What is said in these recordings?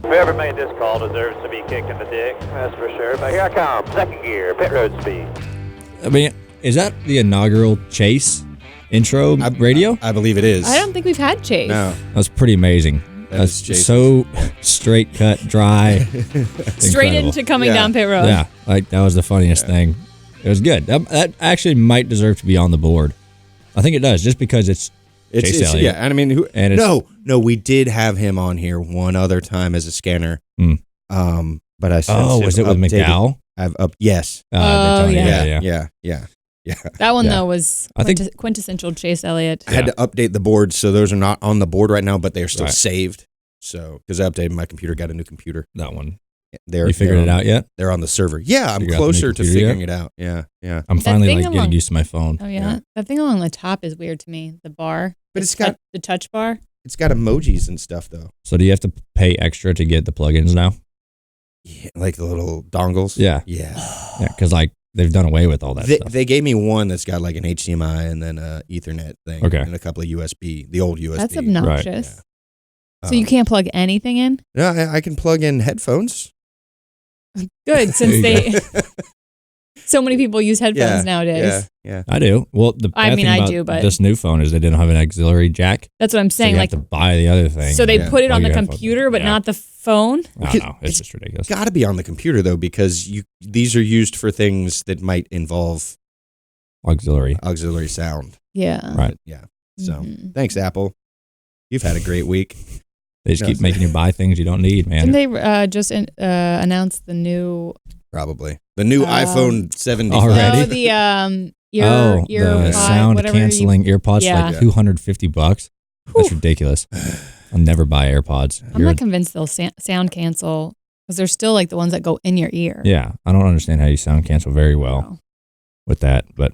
Whoever made this call deserves to be kicked in the dick, that's for sure. But here I come, second gear, pit road speed. I mean, is that the inaugural Chase intro radio? I believe it is. I don't think we've had Chase. No. That was pretty amazing. That's so straight cut, dry. Straight into coming down pit road. Yeah, like that was the funniest thing. It was good. That actually might deserve to be on the board. I think it does, just because it's Chase Elliott. Yeah, and I mean, no, we did have him on here one other time as a scanner. Mm. But I said, was it with McDowell? Yes. Yeah. That one though was quintessential Chase Elliott. I had to update the board, so those are not on the board right now, but they are still saved. So because I updated my computer, got a new computer. That one. You figured it out yet? They're on the server. Yeah, I'm closer to figuring it out. Yeah. I'm finally getting used to my phone. Oh yeah, that thing along the top is weird to me. The bar, but it's got the touch bar. It's got emojis and stuff though. So do you have to pay extra to get the plugins now? Yeah, like the little dongles. Yeah, because like they've done away with all that stuff. They gave me one that's got like an HDMI and then a Ethernet thing, and a couple of USB, the old USB. That's obnoxious. Right. Yeah. So you can't plug anything in? No, I can plug in headphones. Good, since so many people use headphones nowadays. Yeah. I do. Well, I do, but this new phone is they didn't have an auxiliary jack. That's what I'm saying. So you have to buy the other thing. So they put it on the computer, but not the phone. I don't know. It's just ridiculous. Got to be on the computer though, because these are used for things that might involve auxiliary sound. Yeah. Right. Yeah. So thanks, Apple. You've had a great week. They just keep making you buy things you don't need, man. Didn't they just announce the new... Probably. The new iPhone 75. Already? Oh, the sound-canceling earpods for like $250. That's ridiculous. I'll never buy AirPods. I'm not convinced they'll sound cancel, because they're still like the ones that go in your ear. Yeah, I don't understand how you sound cancel very well with that, but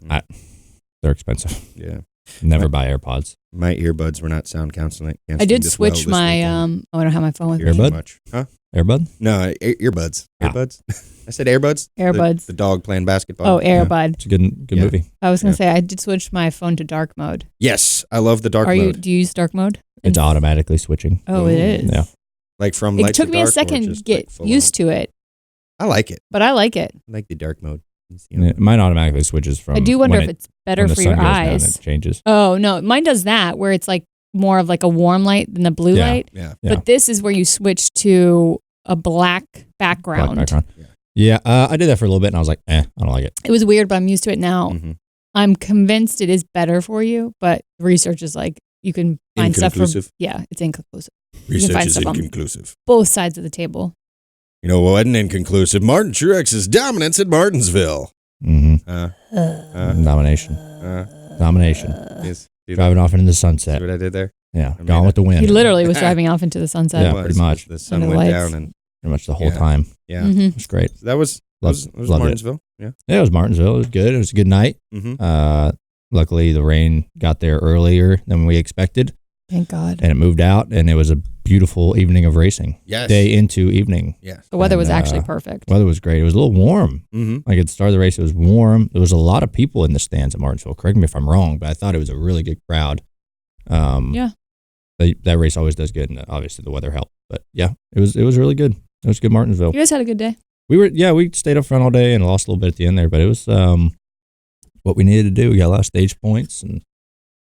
they're expensive. Yeah. Never buy AirPods. My earbuds were not sound canceling. I did switch my I don't have my phone with me. Earbud? Huh? Airbud? No, earbuds. Earbuds. I said airbuds. Airbuds. The dog playing basketball. Oh, Airbud. It's a good movie. I was gonna say I did switch my phone to dark mode. Yes, I love the dark mode. Do you use dark mode? It's automatically switching. Oh, it is. Yeah. Like from it took me a second to get used to it. I like it. But I like it. I like the dark mode. Mine automatically switches from. I do wonder if it's better for your eyes. Down, it changes. Oh no, mine does that where it's like more of like a warm light than the blue light. Yeah. But this is where you switch to a black background. Yeah, I did that for a little bit and I was like, I don't like it. It was weird, but I'm used to it now. Mm-hmm. I'm convinced it is better for you, but research is like you can find stuff from. Yeah, it's inconclusive. Research is inconclusive. Both sides of the table. You know what wasn't inconclusive? Martin Truex's dominance at Martinsville. Mm-hmm. Domination. Yes. Driving off into the sunset. See what I did there? Yeah, gone with the wind. He literally was driving off into the sunset. Yeah, pretty much. The sun went down and pretty much the whole time. Yeah, it was great. So that was Martinsville. Yeah, it was Martinsville. It was good. It was a good night. Mm-hmm. Luckily, the rain got there earlier than we expected. Thank God. And it moved out, and it was a beautiful evening of racing. Yes. Day into evening. Yeah. The weather was actually perfect. Weather was great. It was a little warm. Mm-hmm. Like at the start of the race, it was warm. There was a lot of people in the stands at Martinsville. Correct me if I'm wrong, but I thought it was a really good crowd. Yeah. That race always does good, and obviously the weather helped. But yeah, it was really good. It was good Martinsville. You guys had a good day. We stayed up front all day and lost a little bit at the end there, but it was what we needed to do. We got a lot of stage points and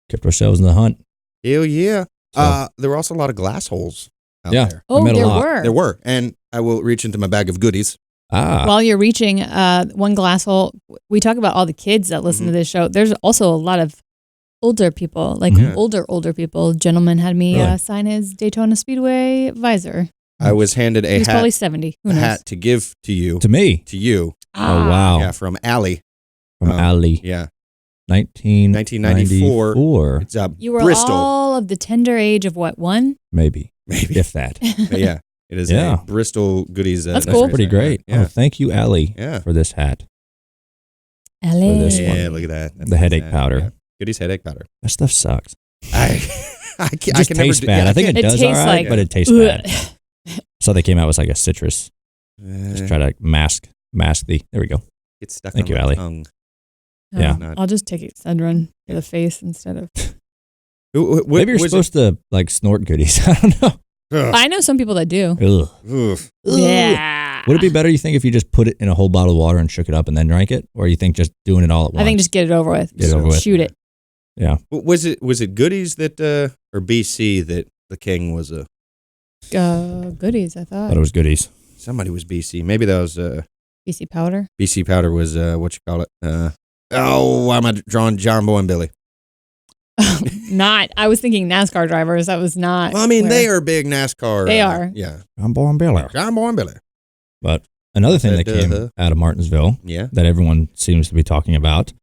kept ourselves in the hunt. Hell yeah. So, there were also a lot of glass holes out there. Oh, there were. And I will reach into my bag of goodies. While you're reaching one glass hole, we talk about all the kids that listen to this show. There's also a lot of older people, like older people. Gentleman had me sign his Daytona Speedway visor. I was handed a He's hat. Probably 70. Who knows? Hat to give to you. To me. To you. Oh, wow. Yeah, from Allie. From Allie. Yeah. 1994. It's you were Bristol. all of the tender age of what, one? Maybe. If that. Yeah. It is a Bristol goodies. That's cool. Pretty great. Yeah. Oh, thank you, Allie, for this hat. Allie. For this one. Yeah, look at that. The headache powder. Yeah. Goodies headache powder. That stuff sucks. I It can tastes bad. I think it does all right, but it tastes bad. So they came out with like a citrus. Just try to mask the. There we go. It's stuck Thank on you, my Allie. tongue. Yeah. I'll just take Excedrin to the face instead of. Maybe you're supposed to like snort goodies. I don't know. I know some people that do. Ugh. Oof. Yeah. Would it be better, you think, if you just put it in a whole bottle of water and shook it up and then drank it? Or you think just doing it all at once? I think just get it over with. Get it over with. Shoot it. Yeah. Was it Goodies that or BC that the king was a? Goodies, I thought. Thought it was Goodies. Somebody was BC. Maybe that was BC Powder. BC Powder was what you call it? Why am I drawing John Boy and Billy? Not. I was thinking NASCAR drivers. That was not. Well, I mean, they are big NASCAR. They are. Yeah. John Boy and Billy. John Boy and Billy. But another thing that came out of Martinsville that everyone seems to be talking about,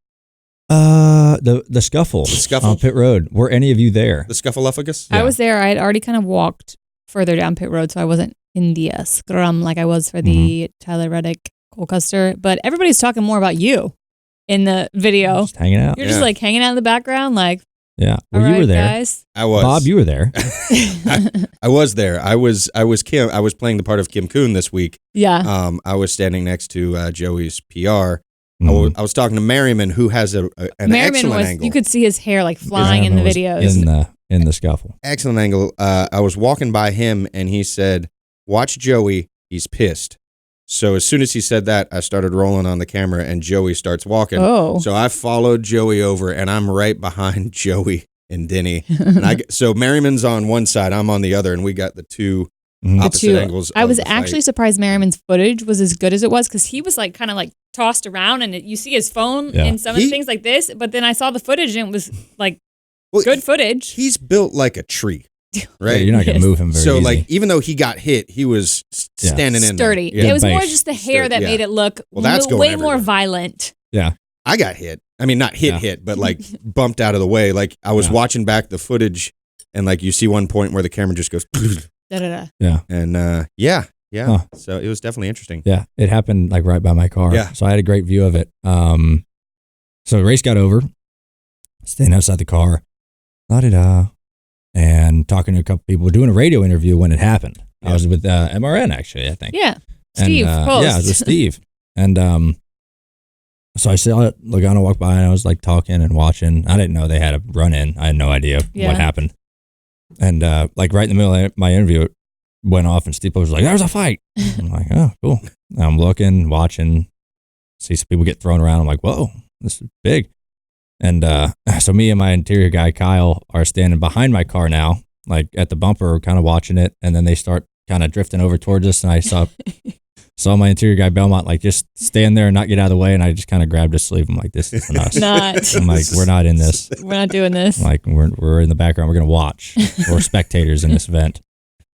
the scuffle. The scuffle? On pit road. Were any of you there? The scuffleupagus? I was there. I had already kind of walked further down pit road, so I wasn't in the scrum like I was for the Tyler Reddick Cole Custer. But everybody's talking more about you in the video. Just hanging out. You're just like hanging out in the background, like. Yeah. Well, all you right, were there. Guys. I was. Bob, you were there. I was there. I was Kim. I was playing the part of Kim Kuhn this week. Yeah. I was standing next to Joey's PR. I was talking to Merriman, who has an excellent angle. You could see his hair like flying in the videos. In the scuffle. Excellent angle. I was walking by him, and he said, "Watch Joey. He's pissed." So as soon as he said that, I started rolling on the camera, and Joey starts walking. Oh. So I followed Joey over, and I'm right behind Joey and Denny. And so Merriman's on one side, I'm on the other, and we got the two opposite angles. I was actually surprised Merriman's footage was as good as it was, because he was like kind of like tossed around, and you see his phone in some of the things like this. But then I saw the footage, and it was like good footage. He's built like a tree. Right, yeah, you're not gonna move him very easy. So, like, even though he got hit, he was standing in sturdy. there. It was more just the hair that made it look way more violent. Yeah, I got hit. I mean, not hit, but like bumped out of the way. Like I was watching back the footage, and like you see one point where the camera just goes. Yeah, and Huh. So it was definitely interesting. Yeah, it happened like right by my car. Yeah, so I had a great view of it. So the race got over. Staying outside the car, la-di-da. And talking to a couple people, doing a radio interview when it happened. I was with MRN, actually, I think. Yeah. Steve, and, yeah, I was with Steve. And so I saw Logano walk by, and I was like talking and watching. I didn't know they had a run in. I had no idea what happened. And like right in the middle of my interview, it went off, and Steve was like, "There's a fight." I'm like, "Oh, cool." And I'm looking, watching, see some people get thrown around. I'm like, "Whoa, this is big." And so me and my interior guy, Kyle, are standing behind my car now, like at the bumper, kind of watching it. And then they start kind of drifting over towards us. And I saw my interior guy, Belmont, like just stand there and not get out of the way. And I just kind of grabbed his sleeve. I'm like, this isn't us. I'm like, we're not in this. We're not doing this. I'm like, we're in the background. We're going to watch. We're spectators in this event.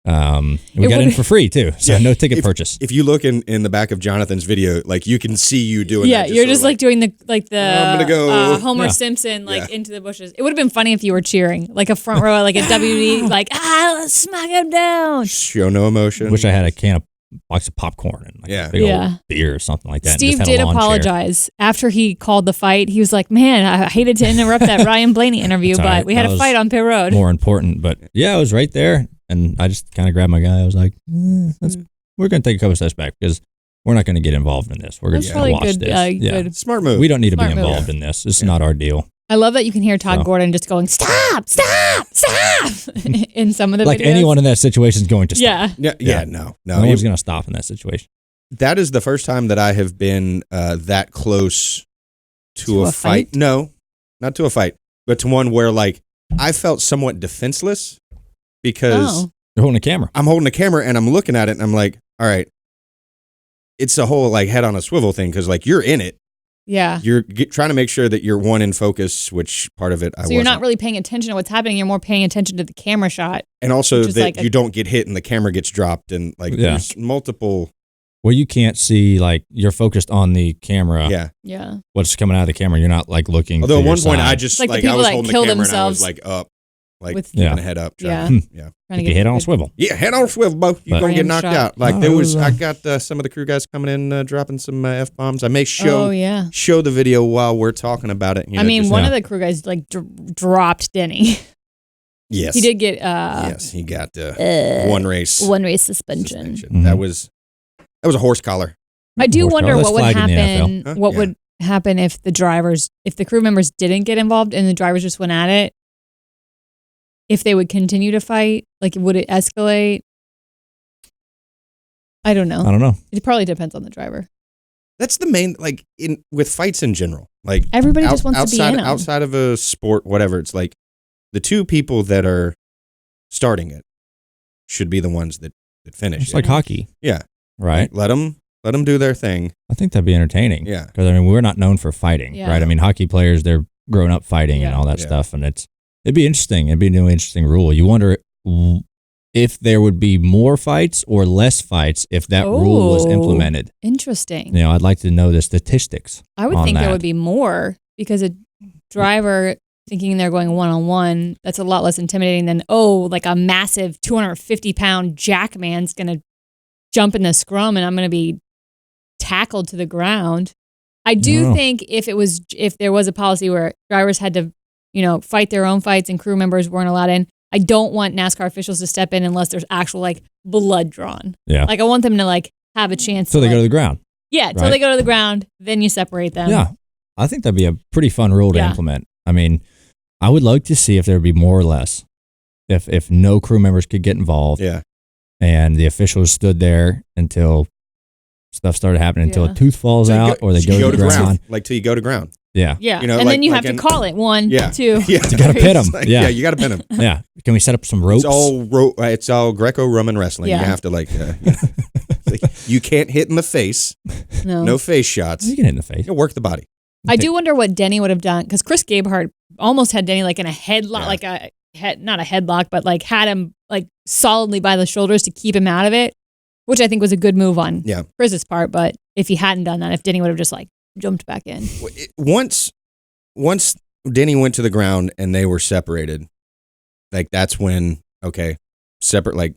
We got in for free too, so no ticket purchase. If you look in the back of Jonathan's video, like you can see you doing. Yeah, that, you're just like doing the I'm gonna go Homer Simpson into the bushes. It would have been funny if you were cheering, like a front row, like a WD, like let's smack him down. Show no emotion. Wish I had a box of popcorn and like a big old beer or something like that. Steve did apologize after he called the fight. He was like, "Man, I hated to interrupt that Ryan Blaney interview, but we had a fight on pit road." More important, but yeah, I was right there. And I just kind of grabbed my guy. I was like, we're going to take a couple steps back because we're not going to get involved in this. We're going to watch this. Good. Smart move. We don't need to be involved in this. This is not our deal. I love that you can hear Todd Gordon just going, stop in some of the like videos. Anyone in that situation is going to stop. No one's going to stop in that situation. That is the first time that I have been that close to a fight. No, not to a fight, but to one where like I felt somewhat defenseless. Because you're holding a camera. I'm holding a camera and I'm looking at it and I'm like, all right, it's a whole like head on a swivel thing because like you're in it. Yeah. You're trying to make sure that you're one in focus, which part of it I wasn't. So you're not really paying attention to what's happening. You're more paying attention to the camera shot. And also that you don't get hit and the camera gets dropped and like there's multiple. Well, you can't see, like, you're focused on the camera. Yeah. What's coming out of the camera. You're not like looking. Although at one point side. I just like I was holding the camera themselves. and I was like up. Like with keeping a head up. Keep your head on a swivel. Yeah, head on a swivel, Bo. You're going to get knocked out. Like I got some of the crew guys coming in dropping some F-bombs. I may show the video while we're talking about it. I mean, one of the crew guys like dropped Denny. Yes. He did get yes, he got one race suspension. Mm-hmm. That was a horse collar. I do wonder what would happen. What would happen if the crew members didn't get involved and the drivers just went at it? If they would continue to fight, like would it escalate? I don't know. I don't know. It probably depends on the driver. That's the main, like, with fights in general. Like, everybody just wants to be in them. Outside of a sport, whatever, it's like the two people that are starting it should be the ones that finish. It's like hockey. Yeah. Right. Like, let them do their thing. I think that'd be entertaining. Yeah. Because, I mean, we're not known for fighting, right? I mean, hockey players, they're grown up fighting and all that stuff. And it'd be interesting. It'd be a new interesting rule. You wonder if there would be more fights or less fights if that rule was implemented. Interesting. You know, I'd like to know the statistics. I would think there would be more because a driver thinking they're going one-on-one, that's a lot less intimidating than, like a massive 250-pound jackman's going to jump in the scrum and I'm going to be tackled to the ground. I do think if there was a policy where drivers had to, fight their own fights and crew members weren't allowed in, I don't want NASCAR officials to step in unless there's actual like blood drawn. Yeah. Like I want them to like have a chance. So they go to the ground. Yeah. Until they go to the ground, then you separate them. Yeah. I think that'd be a pretty fun rule to implement. I mean, I would like to see if there would be more or less. If no crew members could get involved. Yeah. And the officials stood there until stuff started happening, until a tooth falls out or they go to the ground. Like till you go to ground. Yeah. Yeah. And then you have to call it 1, 2. Yeah. You got to pin them. Yeah, you got to pin them. Yeah. Can we set up some ropes? It's all Greco-Roman Wrestling. Yeah. You have to you can't hit in the face. No face shots. You can hit in the face. You work the body. I do wonder what Denny would have done because Chris Gabehart almost had Denny like in a headlock, like not a headlock, but like had him like solidly by the shoulders to keep him out of it, which I think was a good move on Chris's part. But if he hadn't done that, if Denny would have just like jumped back in. Once Denny went to the ground and they were separated, like that's when separate.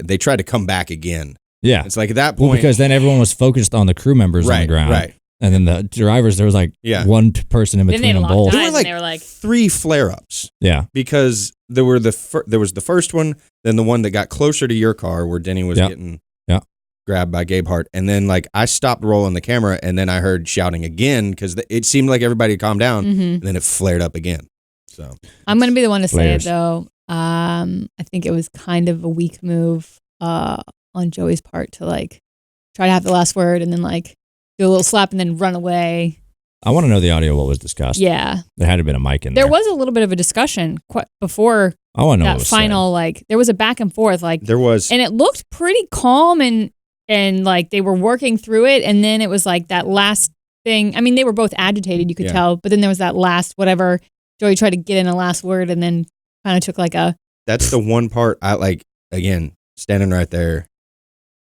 They tried to come back again. Yeah, it's like at that point because then everyone was focused on the crew members on the ground, right? And then the drivers, there was like one person in between them both. There were like 3 flare-ups. Yeah, because there was the first one, then the one that got closer to your car where Denny was getting grabbed by Gabehart, and then like I stopped rolling the camera, and then I heard shouting again because it seemed like everybody calmed down, and then it flared up again. So I'm going to be the one to say it though. I think it was kind of a weak move on Joey's part to like try to have the last word and then like do a little slap and then run away. I want to know the audio of what was discussed. Yeah, there had to have been a mic in there. There was a little bit of a discussion before. I want to know that what was final said. Like there was a back and forth like there was, and it looked pretty calm and like they were working through it, and then it was like that last thing. I mean, they were both agitated, you could tell, but then there was that last whatever. Joey tried to get in a last word, and then kind of took like a. That's the one part I like. Again, standing right there,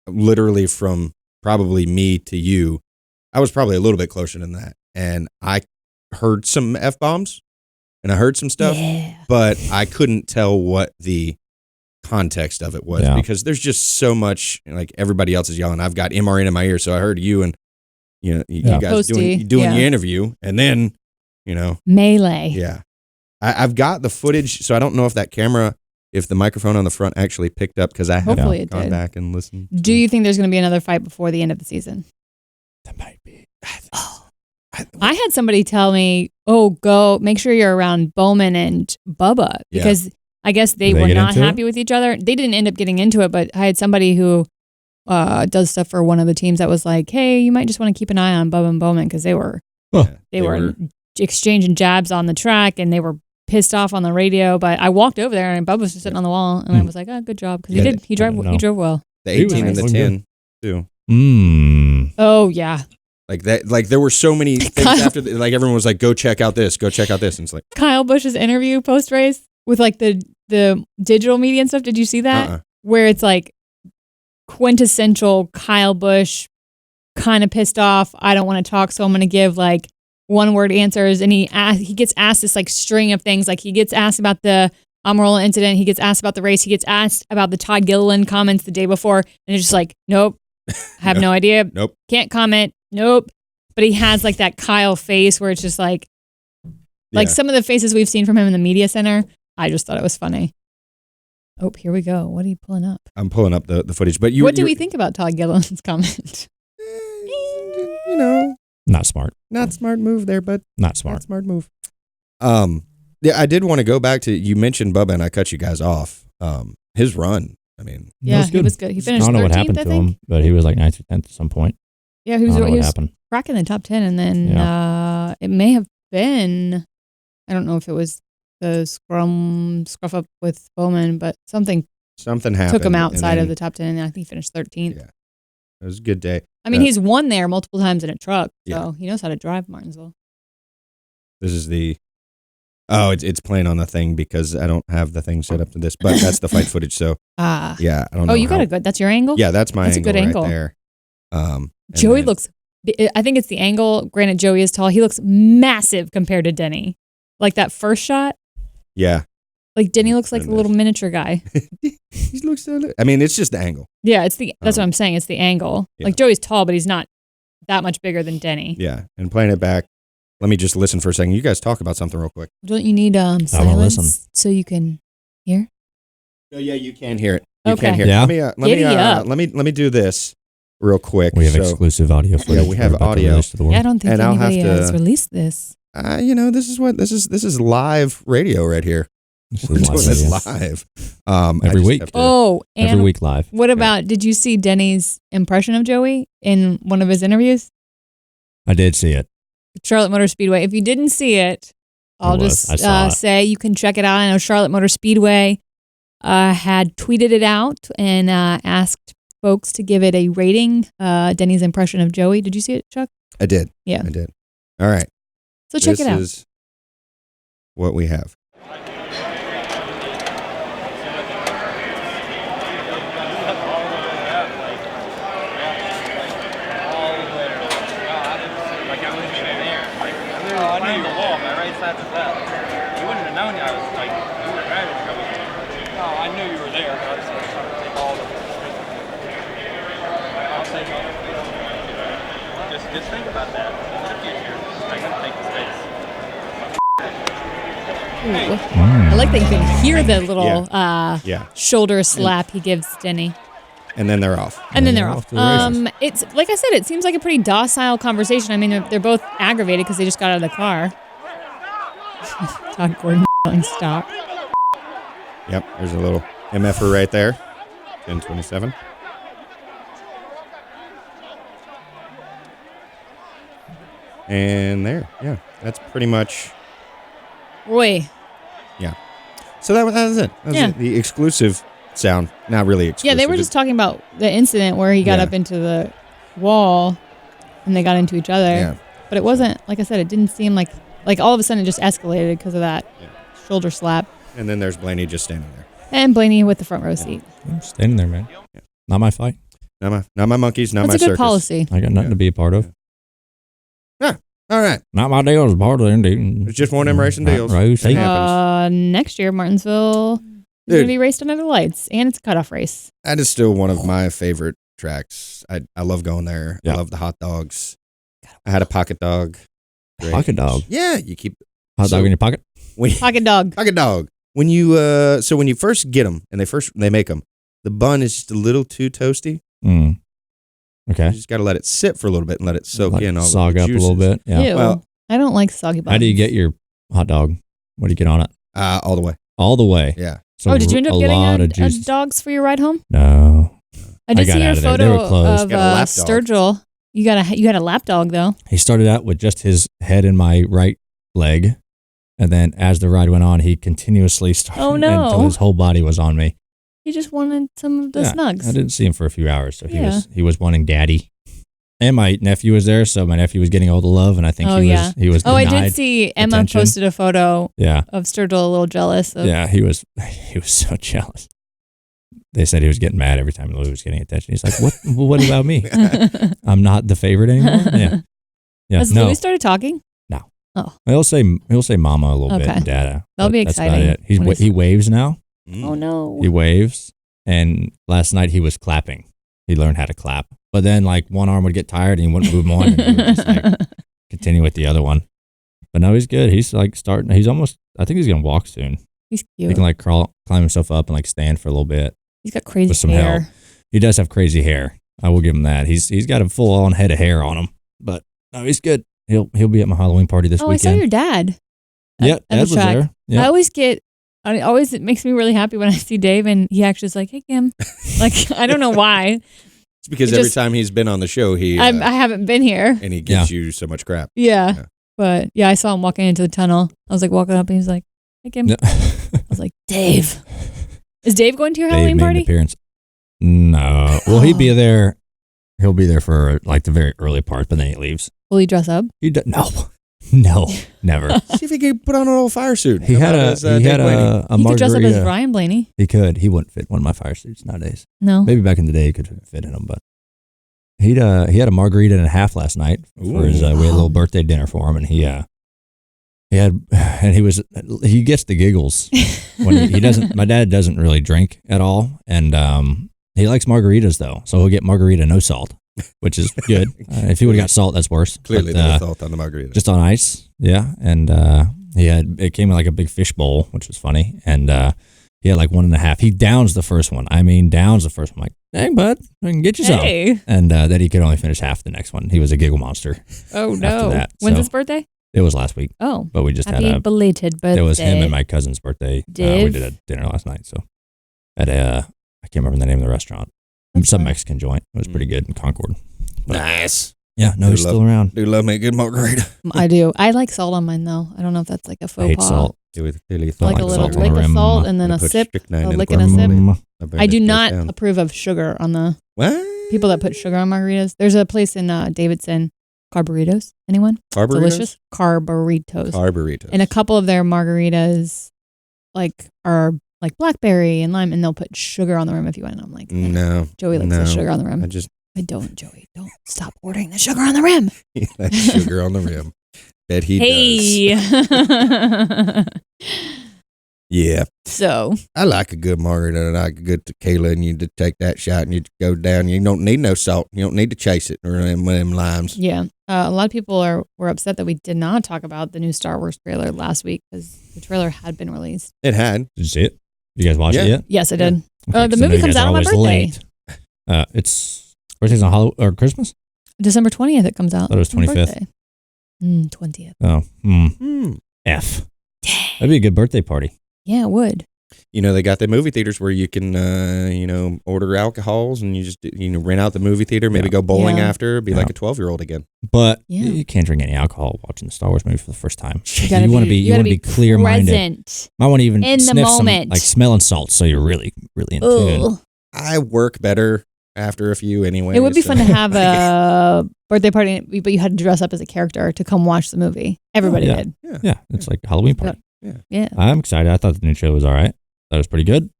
literally from probably me to you, I was probably a little bit closer than that, and I heard some F-bombs, and I heard some stuff, but I couldn't tell what the context of it was because there's just so much like everybody else is yelling. I've got MRN in my ear, so I heard you and you guys doing your interview, and then melee. Yeah, I've got the footage, so I don't know if that camera, if the microphone on the front actually picked up because I haven't gone back and listened. Do you think there's going to be another fight before the end of the season? That might be. I had somebody tell me, go make sure you're around Bowman and Bubba because I guess they were not happy with each other. They didn't end up getting into it, but I had somebody who does stuff for one of the teams that was like, hey, you might just want to keep an eye on Bubba and Bowman because they were exchanging jabs on the track and they were pissed off on the radio. But I walked over there and Bubba was just sitting on the wall and I was like, good job because he drove well. The 18 and the 10 too. Oh yeah. Like that, like there were so many things after, like everyone was like, go check out this, and it's like Kyle Busch's interview post race with like the digital media and stuff. Did you see that? Where it's like quintessential Kyle Busch, kind of pissed off. I don't want to talk, so I'm going to give like 1-word answers. And he gets asked this like string of things. Like he gets asked about the Amarola incident. He gets asked about the race. He gets asked about the Todd Gilliland comments the day before, and it's just like, nope, have no idea. Nope, can't comment. Nope. But he has like that Kyle face where it's just like some of the faces we've seen from him in the media center. I just thought it was funny. Oh, here we go. What are you pulling up? I'm pulling up the footage. But what do we think about Todd Gilliland's comment? Not smart. Not smart move there, but not smart. Not smart move. Yeah, I did want to go back to, you mentioned Bubba and I cut you guys off. His run I mean, Yeah, he was good. He finished 13th, I don't know what happened to him, but he was like 9th or 10th at some point. Yeah, he was cracking the top 10, and then it may have been, I don't know if it was the scruff up with Bowman, but something happened. Took him outside of the top 10, and I think he finished 13th. Yeah, it was a good day. I mean, he's won there multiple times in a truck, so he knows how to drive Martinsville. This is it's playing on the thing because I don't have the thing set up to this, but that's the fight footage. So, I don't know. Oh, you got a good, that's your angle? Yeah, that's my angle. That's a good angle. Right there. Joey looks, I think it's the angle. Granted, Joey is tall. He looks massive compared to Denny. Like that first shot. Yeah. Like Denny looks like a little miniature guy. He looks so. I mean, it's just the angle. Yeah, that's what I'm saying. It's the angle. Yeah. Like Joey's tall, but he's not that much bigger than Denny. Yeah, and playing it back. Let me just listen for a second. You guys talk about something real quick. Don't you need silence so you can hear? No, yeah, you can hear it. You okay. can hear yeah. it. Let me do this real quick. We have exclusive audio footage. Yeah, we have audio. I don't think anybody has released this. This is live radio right here. We're doing this live. Every week. Every week live. What about, did you see Denny's impression of Joey in one of his interviews? I did see it. Charlotte Motor Speedway. If you didn't see it, I'll just say you can check it out. I know Charlotte Motor Speedway had tweeted it out and asked folks to give it a rating. Denny's impression of Joey. Did you see it, Chuck? I did. Yeah. I did. All right. So check it out. This is what we have. Just think about that. In the future, I'm going to take the space. I like that you can hear the little shoulder slap he gives Denny. And then they're off. And then they're off. It's like I said, it seems like a pretty docile conversation. I mean, they're both aggravated because they just got out of the car. Todd Gordon stop. Yep, there's a little MFer right there. 10:27. And there, that's pretty much. Roy. Yeah. So that was it. That was the exclusive sound. Not really exclusive. Yeah, they were just talking about the incident where he got up into the wall and they got into each other. Yeah. But it wasn't, like I said, it didn't seem like all of a sudden it just escalated because of that shoulder slap. And then there's Blaney just standing there. And Blaney with the front row seat. I'm standing there, man. Yeah. Not my fight. Not my monkeys, not That's my circus. That's a good policy. I got nothing to be a part of. Yeah. All right. Not my deal. It's part of them deal. It's just one of them racing deals. Next year, Martinsville is going to be raced under the lights, and it's a cutoff race. That is still one of my favorite tracks. I love going there. I love the hot dogs. I had a pocket dog. Great. Pocket dog? Yeah. You keep hot dog in your pocket? Pocket dog. Pocket dog. When you when you first get them and they make them, the bun is just a little too toasty. Okay. You just got to let it sit for a little bit and let it soak in all the sog up juices. a little bit. Yeah. Ew. Well, I don't like soggy buns. How do you get your hot dog? What do you get on it? All the way. All the way. Yeah. So did you end up getting a dogs for your ride home? No. I did see your photo of Sturgill. You had a lap dog though. He started out with just his head in my right leg, and then as the ride went on, he continuously started until his whole body was on me. He just wanted some of the snugs. I didn't see him for a few hours, so he was wanting daddy. And my nephew was there, so my nephew was getting all the love, and I think he was. Oh, I did see Emma posted a photo. Of Sturgill, a little jealous. He was so jealous. They said he was getting mad every time Louis was getting attention. He's like, "What? What about me? I'm not the favorite anymore." Yeah. Has Louis started talking? No. Oh. He'll say mama a little bit and dada. That'll be exciting. He waves now. Oh no. He waves, and last night he was clapping. He learned how to clap, but then like one arm would get tired and he wouldn't move on, and he would just continue with the other one. But no, he's good. He's like starting. He's almost. I think he's gonna walk soon. He's cute. He can like climb himself up and like stand for a little bit. He's got crazy with some hair. Help. He does have crazy hair. I will give him that. He's got a full on head of hair on him. But no, he's good. He'll be at my Halloween party this weekend. I saw your dad. Yeah, Dad was there. Yeah. I always get it makes me really happy when I see Dave and he actually is like, "Hey, Kim." Like, I don't know why. It's because every time he's been on the show, I haven't been here. And he gives you so much crap. Yeah. But yeah, I saw him walking into the tunnel. I was like walking up and he's like, "Hey, Kim." I was like, "Dave. Is Dave going to your Halloween party?" An appearance. No. Will he be there? He'll be there for like the very early part, but then he leaves. Will he dress up? No, never. See if he could put on an old fire suit. He had a He could dress up as Ryan Blaney. He could. He wouldn't fit one of my fire suits nowadays. No. Maybe back in the day he could fit in them, but he had a margarita and a half last night for his. We had a little birthday dinner for him, and he gets the giggles when he doesn't. My dad doesn't really drink at all, and he likes margaritas though, so he'll get margarita no salt, which is good. If he would have got salt, that's worse. Clearly, no salt on the margarita. Just on ice, yeah. And it came in like a big fish bowl, which was funny. And he had like 1.5. He downs the first one. Downs the first one. I'm like, dang, bud, I can get you some. Hey. And then he could only finish half the next one. He was a giggle monster. Oh no! When's his birthday? It was last week. Oh, but we just happy had a belated birthday. It was him and my cousin's birthday. We did a dinner last night. So at I can't remember the name of the restaurant. Some Mexican joint. It was pretty good in Concord. But, nice. Yeah, no, he's still around. Do love me a good margarita. I do. I like salt on mine though. I don't know if that's like a faux I hate pas. salt. Like a little lick of salt and then a sip, a lick and a sip. I do not approve of sugar on the people that put sugar on margaritas. There's a place in Davidson, Carburitos. Anyone? Carburitos? Delicious. Carburitos. And a couple of their margaritas are like blackberry and lime, and they'll put sugar on the rim if you want. And I'm like, no. Joey likes the sugar on the rim. I don't, Joey. Don't stop ordering the sugar on the rim. He likes sugar on the rim. Bet he does. Yeah. So I like a good margarita and I like a good tequila, and you just take that shot and you go down. You don't need no salt. You don't need to chase it or them limes. Yeah. A lot of people were upset that we did not talk about the new Star Wars trailer last week because the trailer had been released. It had. Did you see it? You guys watch it yet? Yes, I did. Okay, the movie comes out on my birthday. It's birthday's on Halloween or Christmas? December 20th it comes out. I thought it was 25th. 20th. Oh. F. That'd be a good birthday party. Yeah, it would. You know, they got the movie theaters where you can, order alcohols and you just, rent out the movie theater, maybe go bowling after, be like a 12-year-old again. But you can't drink any alcohol watching the Star Wars movie for the first time. You want to be clear-minded. Might want to even in sniff the moment. some smelling salts, so you're really, really in tune. I work better after a few anyway. It would be fun to have a birthday party, but you had to dress up as a character to come watch the movie. Everybody did. Yeah, it's like a Halloween party. Yeah. I'm excited. I thought the new trailer was all right. That was pretty good.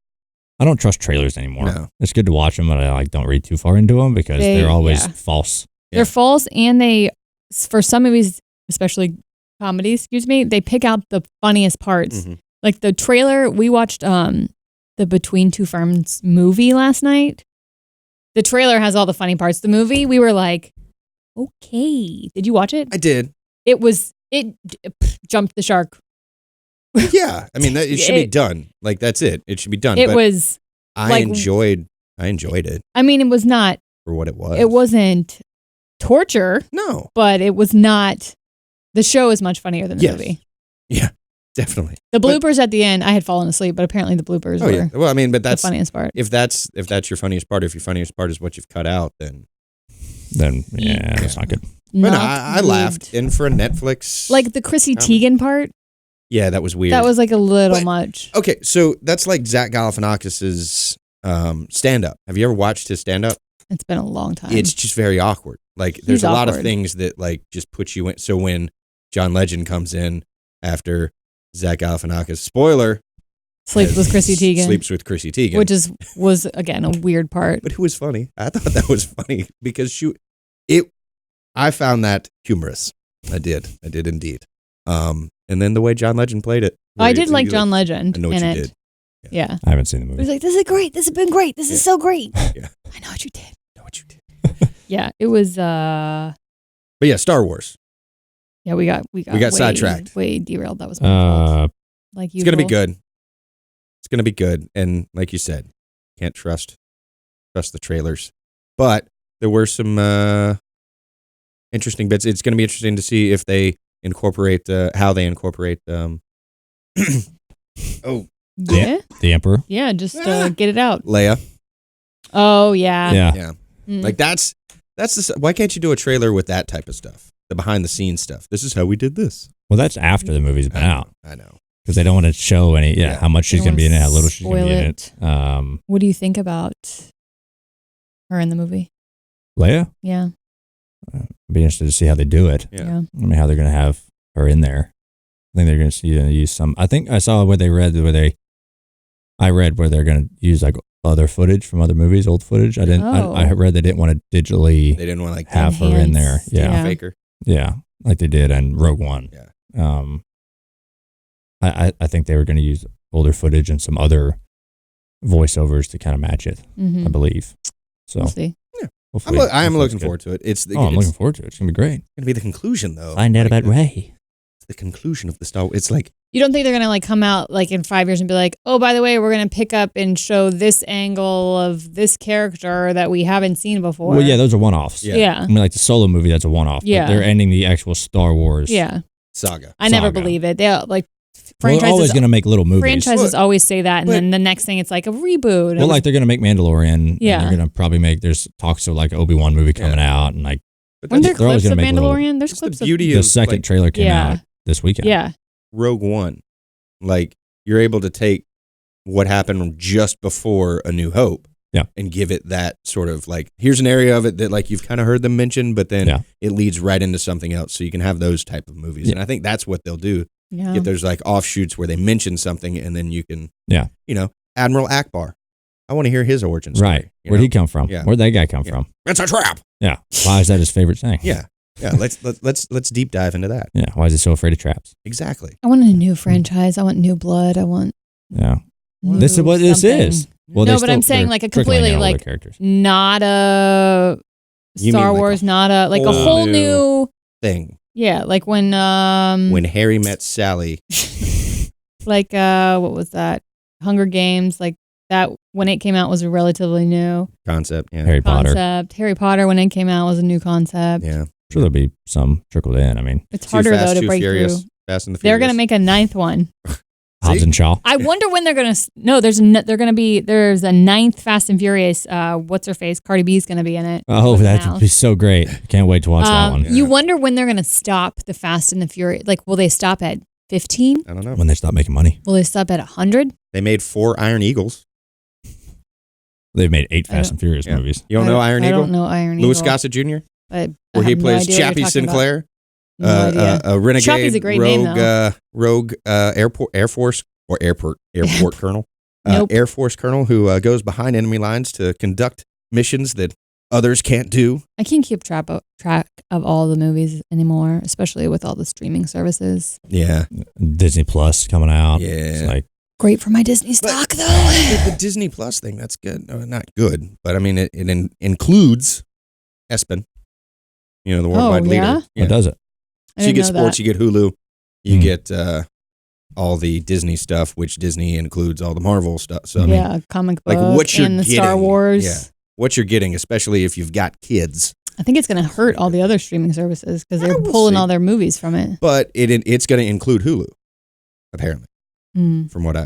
I don't trust trailers anymore. No. It's good to watch them, but I don't read too far into them because they're always false. They're false, and they, for some movies, especially comedies, they pick out the funniest parts. Mm-hmm. Like the trailer, we watched the Between Two Ferns movie last night. The trailer has all the funny parts. The movie, we were like, okay. Did you watch it? I did. It jumped the shark. Yeah, I mean, it should be done. Like, that's it. It should be done. I enjoyed it. I mean, it was not for what it was. It wasn't torture. No, but it was not. The show is much funnier than the movie. Yeah, definitely. The bloopers at the end, I had fallen asleep, but apparently the bloopers were. Yeah. Well, I mean, but that's the funniest part. If that's your funniest part, if your funniest part is what you've cut out, then that's not good. But I laughed, and for a Netflix, like the Chrissy Teigen part. Yeah, that was weird. That was like a little much. Okay, so that's like Zach Galifianakis's stand-up. Have you ever watched his stand-up? It's been a long time. It's just very awkward. Like, there's a lot of things that like just put you in. So when John Legend comes in after Zach Galifianakis, spoiler, sleeps with Chrissy Teigen, which was again a weird part. But it was funny. I thought that was funny because I found that humorous. I did indeed. And then the way John Legend played it. I did like John Legend. I know what you did. Yeah. I haven't seen the movie. He was like, this is great. This has been great. This is so great. Yeah. I know what you did. Yeah, it was. But yeah, Star Wars. Yeah, we got sidetracked. Way derailed. That was my fault. Like it's gonna be good. It's gonna be good, and like you said, can't trust the trailers. But there were some interesting bits. It's gonna be interesting to see if they incorporate how they incorporate Yeah. The Emperor. Yeah, just get it out. Leia. Oh, yeah. Yeah. Mm. Like that's why can't you do a trailer with that type of stuff? The behind the scenes stuff. This is how we did this. Well, that's after the movie's been out. I know. Because they don't want to show how much she's going to be in it, how little she's going to be in it. What do you think about her in the movie? Leia? Yeah. I'd be interested to see how they do it. Yeah. I mean, how they're going to have her in there. I think they're going to use some. I think I saw where they're going to use like other footage from other movies, old footage. I didn't. I read they didn't want to digitally. They didn't want to like have her in there. Yeah. Faker. Yeah, like they did in Rogue One. Yeah. I think they were going to use older footage and some other voiceovers to kind of match it. Mm-hmm. I believe. So we'll see. Yeah. Hopefully, I am looking forward to it. I'm looking forward to it. It's going to be great. It's going to be the conclusion, though. Find out about Rey. It's the conclusion of the Star Wars. It's like... You don't think they're going to like come out like in 5 years and be like, oh, by the way, we're going to pick up and show this angle of this character that we haven't seen before? Well, yeah, those are one-offs. Yeah. I mean, like the Solo movie, that's a one-off. Yeah. But they're ending the actual Star Wars saga. I never believe it. They like franchises. They're always going to make little movies. Franchises always say that, and then the next thing it's like a reboot. Well, like they're going to make Mandalorian. Yeah. And they're going to probably make, there's talks of like Obi-Wan movie coming out. And like, when there clips of Little, Mandalorian, there's clips the beauty of the second trailer came out this weekend. Yeah. Rogue One. Like, you're able to take what happened just before A New Hope and give it that sort of like, here's an area of it that like you've kind of heard them mention, but then it leads right into something else. So you can have those type of movies. Yeah. And I think that's what they'll do. Yeah. Get those like offshoots where they mention something and then you can, Admiral Akbar. I want to hear his origin story. Right. Where'd he come from? Yeah. Where'd that guy come from? It's a trap. Yeah. Why is that his favorite thing? Yeah. Yeah. Let's deep dive into that. Yeah. Why is he so afraid of traps? Exactly. I want a new franchise. I want new blood. I want. Yeah. This is what this is. Well, no, but I'm saying like a completely like not a Star Wars, not a like a whole new thing. Yeah, like when Harry met Sally. Like what was that? Hunger Games, like that when it came out was a relatively new concept. Yeah, Harry Potter. Harry Potter when it came out was a new concept. Yeah, sure there'll be some trickled in. I mean, it's harder though to break through. Fast and the Furious. They're gonna make a 9th one. Hobbs and Shaw. I wonder when they're gonna. No, there's a 9th Fast and Furious. What's her face? Cardi B's gonna be in it. Oh, that would be so great! Can't wait to watch that one. Yeah. You wonder when they're gonna stop the Fast and the Furious. Like, will they stop at 15? I don't know. When they stop making money. Will they stop at 100? They made 4 Iron Eagles. They've made 8 Fast and Furious movies. You don't know Iron Eagle? I don't know Iron Eagle. Louis Gossett Jr. Where he plays Chappie Sinclair. No idea. A renegade Chappie's a great name, though. rogue airport colonel. Nope. Air Force colonel who goes behind enemy lines to conduct missions that others can't do. I can't keep track of all the movies anymore, especially with all the streaming services. Yeah. Disney Plus coming out. Yeah. It's like great for my Disney stock, though. The Disney Plus thing, that's good. No, not good, but I mean, it includes Espen, the worldwide leader. Yeah? What does it? So you get sports, you get Hulu, you get all the Disney stuff, which Disney includes all the Marvel stuff. So I mean, comic book like what you're and the getting, Star Wars. Yeah, what you're getting, especially if you've got kids. I think it's going to hurt all the other streaming services because they're pulling all their movies from it. But it's going to include Hulu, apparently, from what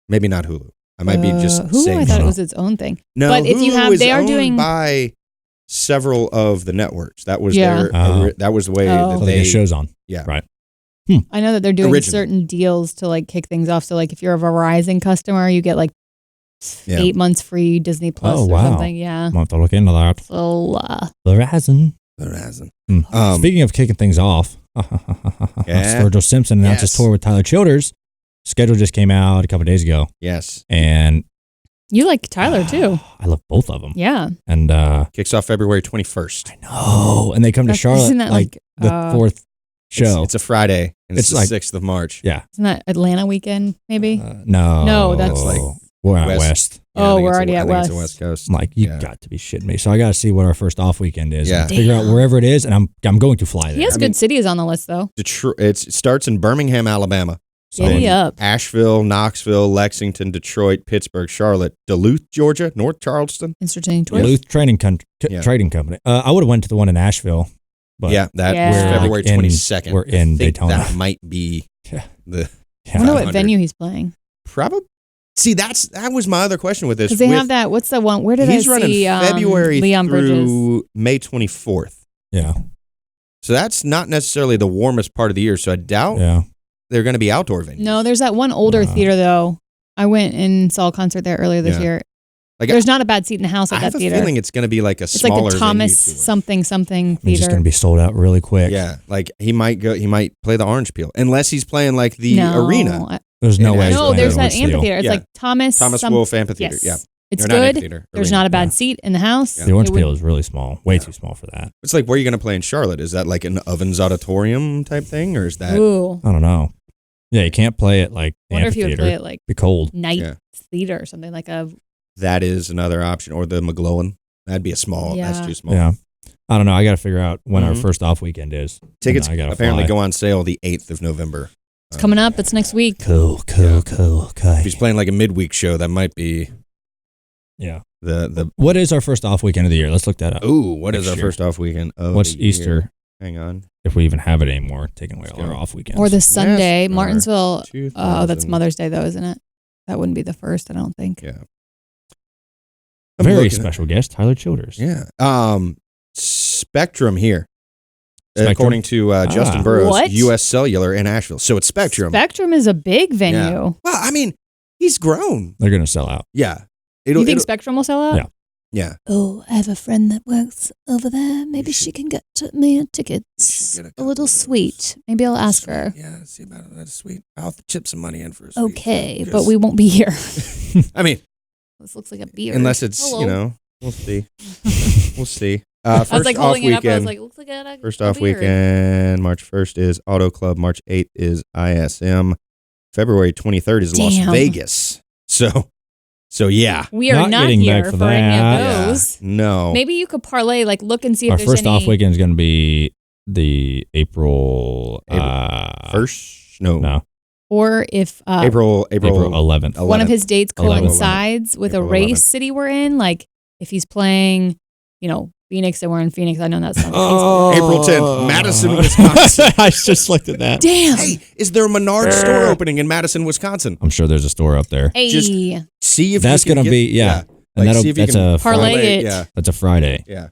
maybe not Hulu. I might be just Hulu. saying I thought it was its own thing. No, but if Hulu you have, they are owned doing by several of the networks. That was that was the way that they get shows on. Yeah, right. I know that they're doing certain deals to like kick things off. So like if you're a Verizon customer, you get like 8 months free Disney Plus or something. Yeah, I'm gonna have to look into that. So Verizon. Speaking of kicking things off, Virgil Simpson announced his tour with Tyler Childers. Schedule just came out a couple of days ago. Yes, and you like Tyler too. I love both of them. Yeah, and kicks off February 21st. I know, and they come to Charlotte like the 4th show. It's a Friday, and it's the 6th of March. Yeah, isn't that Atlanta weekend? Maybe no, that's like we're out west. Yeah, we're already at It's west. the West Coast. I'm like, you got to be shitting me. So I got to see what our first off weekend is. Yeah, figure out wherever it is, and I'm going to fly there. He has good cities on the list though. Detroit. It starts in Birmingham, Alabama. Giddy up. Asheville, Knoxville, Lexington, Detroit, Pittsburgh, Charlotte, Duluth, Georgia, North Charleston. Entertaining choice. Duluth Trading Company. I would have went to the one in Asheville. But that was February 22nd. We're in Daytona. That might be the. I wonder what venue he's playing. Probably See, that was my other question with this. Because they have that. What's the one? Where did I see? He's running February Leon through Bridges. May 24th. Yeah. So that's not necessarily the warmest part of the year. So I doubt they're going to be outdoor venues. No, there's that one older theater though. I went and saw a concert there earlier this year. Like there's not a bad seat in the house at that theater. I have a feeling it's going to be like a smaller venue. It's like the Thomas something theater. It's just going to be sold out really quick. Yeah, like he might play the Orange Peel unless he's playing like the arena. There's no way. No, there's that amphitheater. It's like Thomas Wolfe Amphitheater. Yes. Yeah. It's good. There's not a bad seat in the house. The Orange Peel is really small. Way too small for that. It's like, where are you going to play in Charlotte? Is that like an Ovens Auditorium type thing? Or is that... Ooh. I don't know. Yeah, you can't play it like the I wonder if you would amphitheater. play it like be cold. night theater or something like a... That is another option. Or the McGlowan. That'd be a small... Yeah. That's too small. Yeah. I don't know. I got to figure out when our first off weekend is. Tickets apparently go on sale the 8th of November. It's coming up. It's next week. Cool. Okay. If he's playing like a midweek show, that might be... Yeah. The What is our first off weekend of the year? Let's look that up. Ooh, what is our first off weekend of What's the Easter? year? Hang on. If we even have it anymore, taking away all our off weekends. Or the Sunday. NASCAR Martinsville. 2000. Oh, that's Mother's Day though, isn't it? That wouldn't be the first, I don't think. Yeah. Very special guest, Tyler Childers. Yeah. Spectrum here. Spectrum? According to Justin Burrows, What? U.S. Cellular in Asheville. So it's Spectrum. Spectrum is a big venue. Yeah. Well, I mean, he's grown. They're going to sell out. Yeah. You think Spectrum will sell out? Yeah. Yeah. Oh, I have a friend that works over there. Maybe she can get me tickets. get A little sweet. Maybe I'll ask her. Yeah, see about it. That's sweet. I'll chip some money in for a Okay, But we won't be here. I mean, This looks like a beer. unless it's, Hello. we'll see. We'll see. I was First like off holding it up. I was weekend. like, looks like a First a off beer. weekend, March 1st is Auto Club. March 8th is ISM. February 23rd is Las Damn. Vegas. So yeah. We are Not not getting here back for for any that. of those. No. Maybe you could parlay, like look and see if Our there's first any. off weekend is going to be the April... First? No. Or if April 11th. one of his dates 11th. coincides with April a race 11th. city we're in, like if he's playing, Phoenix and we're in Phoenix. I know that's not April 10th, Madison, Wisconsin. I just looked at that. Damn. Hey, is there a Menards store opening in Madison, Wisconsin? I'm sure there's a store up there. Hey. Just see if That's going to be, And Like, see if you that's can a parlay Friday. it. Yeah. That's a Friday. Yeah.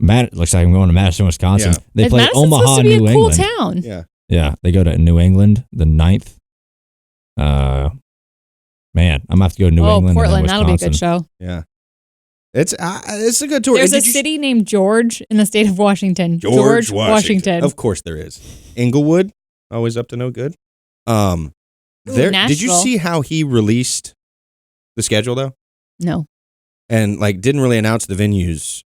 Looks like I'm going to Madison, Wisconsin. Yeah. They play Madison's Omaha, supposed to be New a cool England. town. Yeah. Yeah, they go to New England the 9th. Man, I'm gonna have to go to New England. and then Portland. That'll be a good Wisconsin. show. Yeah. It's a good tour. There's Did a you city named George in the state of Washington. George Washington. Of course there is. Inglewood, always up to no good. Did you Nashville. see how he released the schedule though? No. And didn't really announce the venues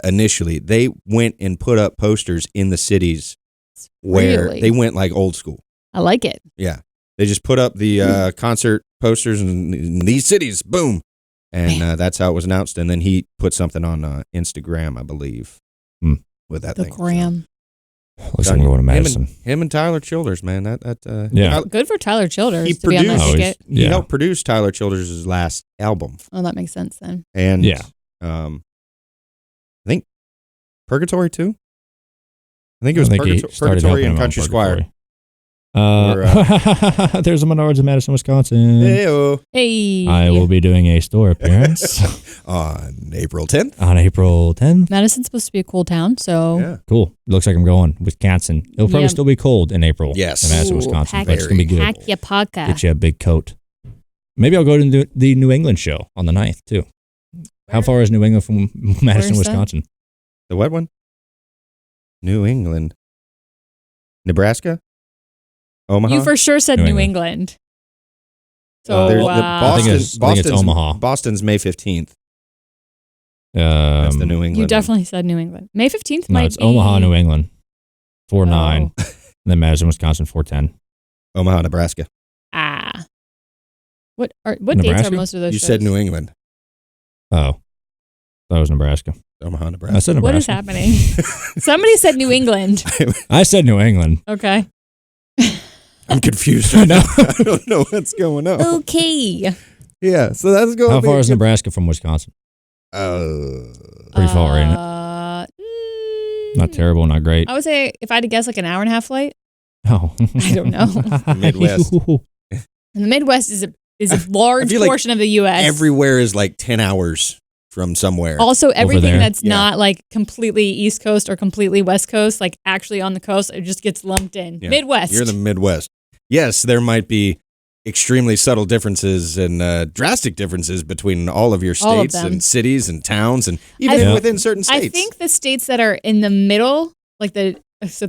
initially. They went and put up posters in the cities where Really? they went old school. I like it. Yeah. They just put up the concert posters in these cities. Boom. And that's how it was announced. And then he put something on Instagram, I believe, with that The thing. Graham. Looks like we're going to Madison. Him and Tyler Childers, man. Yeah. Good for Tyler Childers He to be on that produced- ticket. He helped produce Tyler Childers' last album. Oh, that makes sense then. And Yeah. I think Purgatory too. I think it was Purgatory and Country Squire. There's a Menards in Madison, Wisconsin. Hey-o. Hey. I will be doing a store appearance On April 10th. on April 10th. Madison's supposed to be a cool town, so Yeah. Cool. Looks like I'm going Wisconsin. It'll probably Yeah. still be cold in April. Yes. in Madison, Ooh, Wisconsin, pack- but it's gonna be good. pack your podcast. Get you a big coat. Maybe I'll go to the New England show on the 9th too. How far is New England from Madison, Where's that? Wisconsin? The what one? New England. Nebraska? Omaha? You for sure said New New England. England. So There's the I think it's Boston's Omaha. Boston's May 15th. That's the New England. you definitely said New England. May 15th No, might it's be Omaha, New England, 4-9, Oh. and then Madison, Wisconsin, 4-10. Omaha, Nebraska. Ah. What dates are Nebraska? most of those You shows? said New England. Oh, that was Nebraska. Omaha, I Nebraska. said Nebraska. What is happening? Somebody said New England. I said New England. Okay. I'm confused right now. I don't know what's going on. Okay. Yeah, so that's going How to be far a is good- Nebraska from Wisconsin? Pretty far, ain't it? Not terrible, not great. I would say if I had to guess, like an hour and a half flight. Oh. I don't know. Midwest. And the Midwest is is a large feel like portion of the U.S. Everywhere is like 10 hours from somewhere. Also, everything that's Yeah. not like completely East Coast or completely West Coast, like actually on the coast, it just gets lumped in. Yeah. Midwest. You're the Midwest. Yes, there might be extremely subtle differences and drastic differences between all of your All of states them. and cities and towns and even Yeah. within certain states. I think the states that are in the middle, like the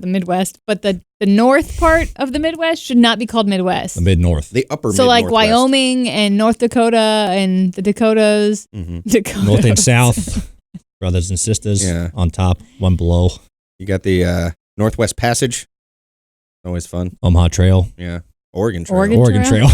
Midwest, but the north part of the Midwest should not be called Midwest. The mid-north. the upper So like mid-Northwest. Wyoming and North Dakota and the Dakotas. Mhm. Dakotas. North and south. Brothers and sisters. Yeah. On top, one below. You got the Northwest Passage. Always fun. Omaha Trail. Yeah. Oregon Trail. Oregon Trail.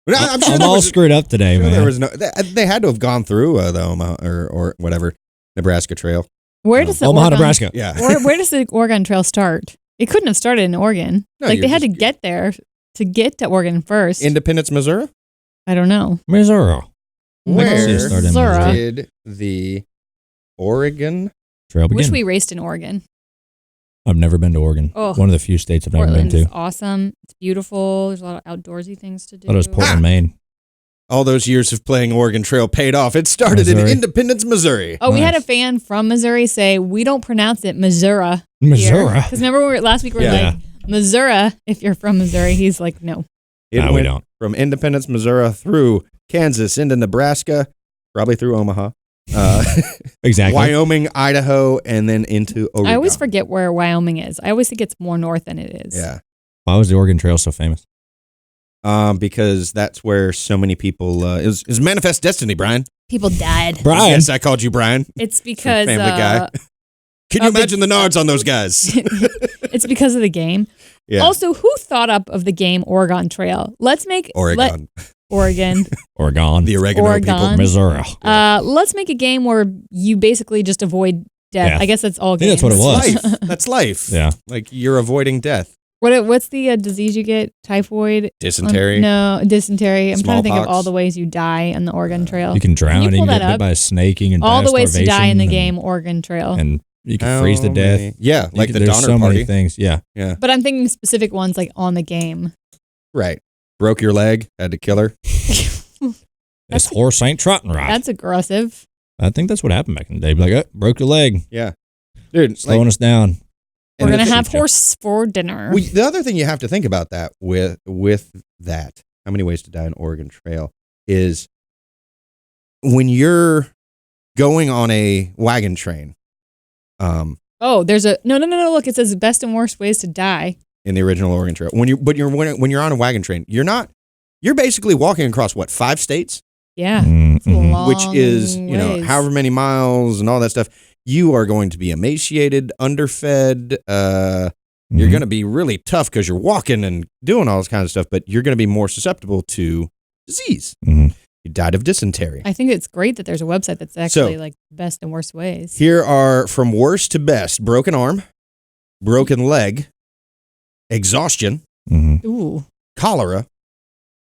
But I'm sure I'm there all was, screwed up today, sure man. there was no. They had to have gone through the Omaha or whatever Nebraska Trail. Where does the Omaha, Oregon, Nebraska. Yeah. where does the Oregon Trail start? It couldn't have started in Oregon. No, like you're they had to just- get there to get to Oregon first. Independence, Missouri. I don't know. Missouri. I can see it Where started in Missouri. Missouri. did the Oregon? Trail Wish begin. we raced in Oregon. I've never been to Oregon. Oh. One of the few states I've never Portland's been to. awesome. It's beautiful. There's a lot of outdoorsy things to do. Thought it was Portland, Maine. All those years of playing Oregon Trail paid off. It started in Missouri. Independence, Missouri. Oh, we had a Nice. fan from Missouri say we don't pronounce it Missouri. Missouri. Because remember last week we were Yeah. like Missouri. If you're from Missouri, he's like no. It No, we went don't. from Independence, Missouri through Kansas into Nebraska, probably through Omaha, Exactly. Wyoming, Idaho, and then into Oregon. I always forget where Wyoming is. I always think it's more north than it is. Yeah. Why was the Oregon Trail so famous? Because that's where so many people. It was Manifest Destiny, Brian. People died. Brian. Yes, I called you Brian. It's because Family Guy. Can you of the- imagine the nards on those guys? it's because of the game. Yeah. Also, who thought up of the game Oregon Trail? Let's make Oregon. Oregon. Oregon. The oregano Oregon. people. Missouri. Let's make a game where you basically just avoid death. Yeah. I guess that's all I games. think that's what it was. Life. That's life. Yeah. Like you're avoiding death. What's the disease you get? Typhoid? Dysentery. No, dysentery. I'm trying to think of Smallpox. all the ways you die on the Oregon Trail. You can drown. you You pull can that get bit up? by a snake. You can all die the of ways to die in the starvation, game Oregon Trail. And you can freeze to How death. many- Yeah, You like can- the there's Donner so Party. many things. Yeah. Yeah, But I'm thinking specific ones like on the game. right. Broke your leg, had to kill her. This horse ain't trotting right. That's aggressive. I think that's what happened back in the day. Be like, oh, broke your leg. Yeah, dude. Slowing us down. We're and gonna the- have horse for dinner. The other thing you have to think about that with that, how many ways to die in Oregon Trail is when you're going on a wagon train. Oh, there's a no. Look, it says best and worst ways to die. In the original Oregon Trail, when you're on a wagon train, you're basically walking across 5 states, Yeah, Mm, it's a mhm. long which is ways. however many miles and all that stuff. You are going to be emaciated, underfed. You're Mhm. going to be really tough because you're walking and doing all this kind of stuff, but you're going to be more susceptible to disease. Mhm. You died of dysentery. I think it's great that there's a website that's actually So- like best and worst ways. Here are from worst to best: broken arm, broken leg, exhaustion, Mhm. Ooh, cholera,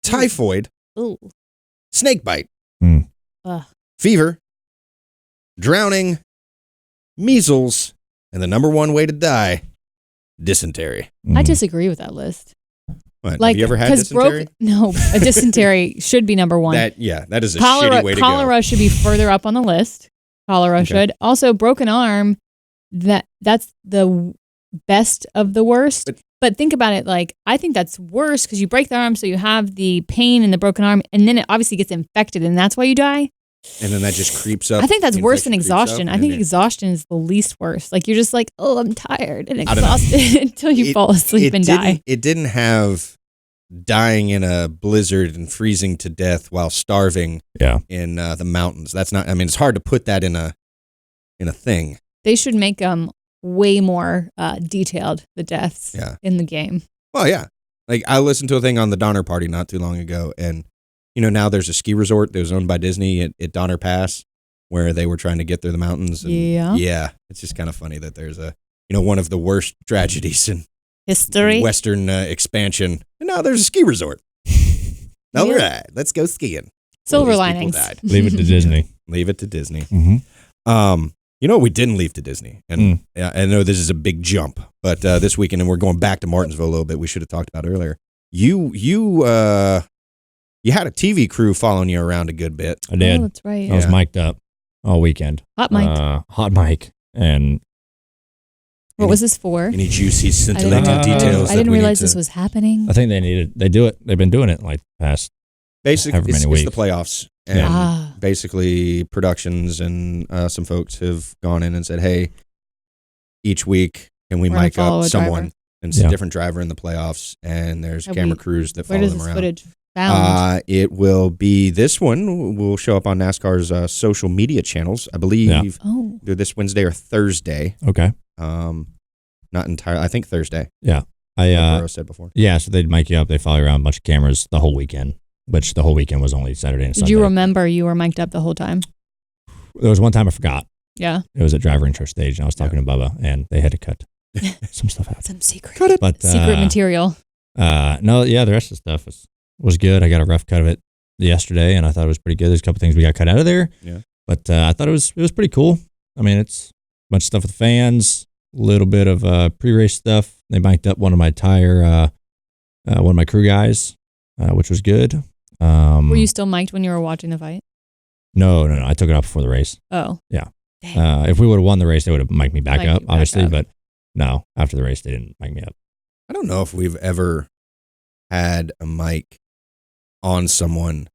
typhoid, ooh, snake bite, Mm. Ugh. fever, drowning, measles, and the number one way to die, dysentery. I Mhm. disagree with that list. What, Like, have you ever had 'cause dysentery? a dysentery should be number one. That is a shitty way to Cholera should be further up on the list. Cholera Okay. should also broken arm. That's the best of the worst. But think about it. Like I think that's worse because you break the arm, so you have the pain in the broken arm, and then it obviously gets infected, and that's why you die. go. And then that just creeps up. I think that's the worse than infection creeps exhaustion. up, I and think then- exhaustion is the least worst. Like you're just like, oh, I'm tired and I don't know. exhausted until you fall asleep and die. It didn't have dying in a blizzard and freezing to death while starving Yeah. in the mountains. That's not. I mean, it's hard to put that in a thing. They should make them way more detailed, the deaths Yeah. in the game. Well, yeah. Like I listened to a thing on the Donner Party not too long ago, and now there's a ski resort that was owned by Disney at Donner Pass where they were trying to get through the mountains. And Yeah. It's just kind of funny that there's one of the worst tragedies in History. Western expansion. And now there's a ski resort. All Yeah. right, let's go skiing. Silver All these people linings. died. Leave it to Disney. Leave it to Disney. Mm-hmm. You know what we didn't leave to Disney? And yeah, I know this is a big jump, but this weekend, and we're going back to Martinsville a little bit, we should have talked about earlier. You You had a TV crew following you around a good bit. I did. Oh, that's right. I was mic'd up all weekend. Hot mic. Hot mic. And what was this for? Any juicy, scintillating details? I didn't realize this was happening. I think they do it. They've been doing it like the past basically however many it's weeks. the playoffs. And basically productions and some folks have gone in and said, hey, each week can we mic up someone? And it's a different driver in the playoffs, and there's camera crews that follow them around. Where does this footage found? It will be this one. Will show up on NASCAR's social media channels. I believe either this Wednesday or Thursday. Okay. Not entirely. I think Thursday. Yeah. Burrow said before. Yeah, so they'd mic you up. They follow you around a bunch of cameras the whole weekend, which the whole weekend was only Saturday and Sunday. Did you remember you were mic'd up the whole time? There was one time I forgot. Yeah. It was at driver intro stage, and I was talking to Bubba, and they had to cut some stuff out. Some secret. Cut it. But, secret material. No, yeah, the rest of the stuff was good. I got a rough cut of it yesterday, and I thought it was pretty good. There's a couple things we got cut out of there. Yeah. But I thought it was pretty cool. I mean, it's a bunch of stuff with the fans, a little bit of pre-race stuff. They mic'd up one of my one of my crew guys, which was good. Were you still mic'd when you were watching the fight? No. I took it out before the race. Oh. Yeah. If we would have won the race, they would have mic'd me back up, obviously. But no, after the race, they didn't mic me up. I don't know if we've ever had a mic on someone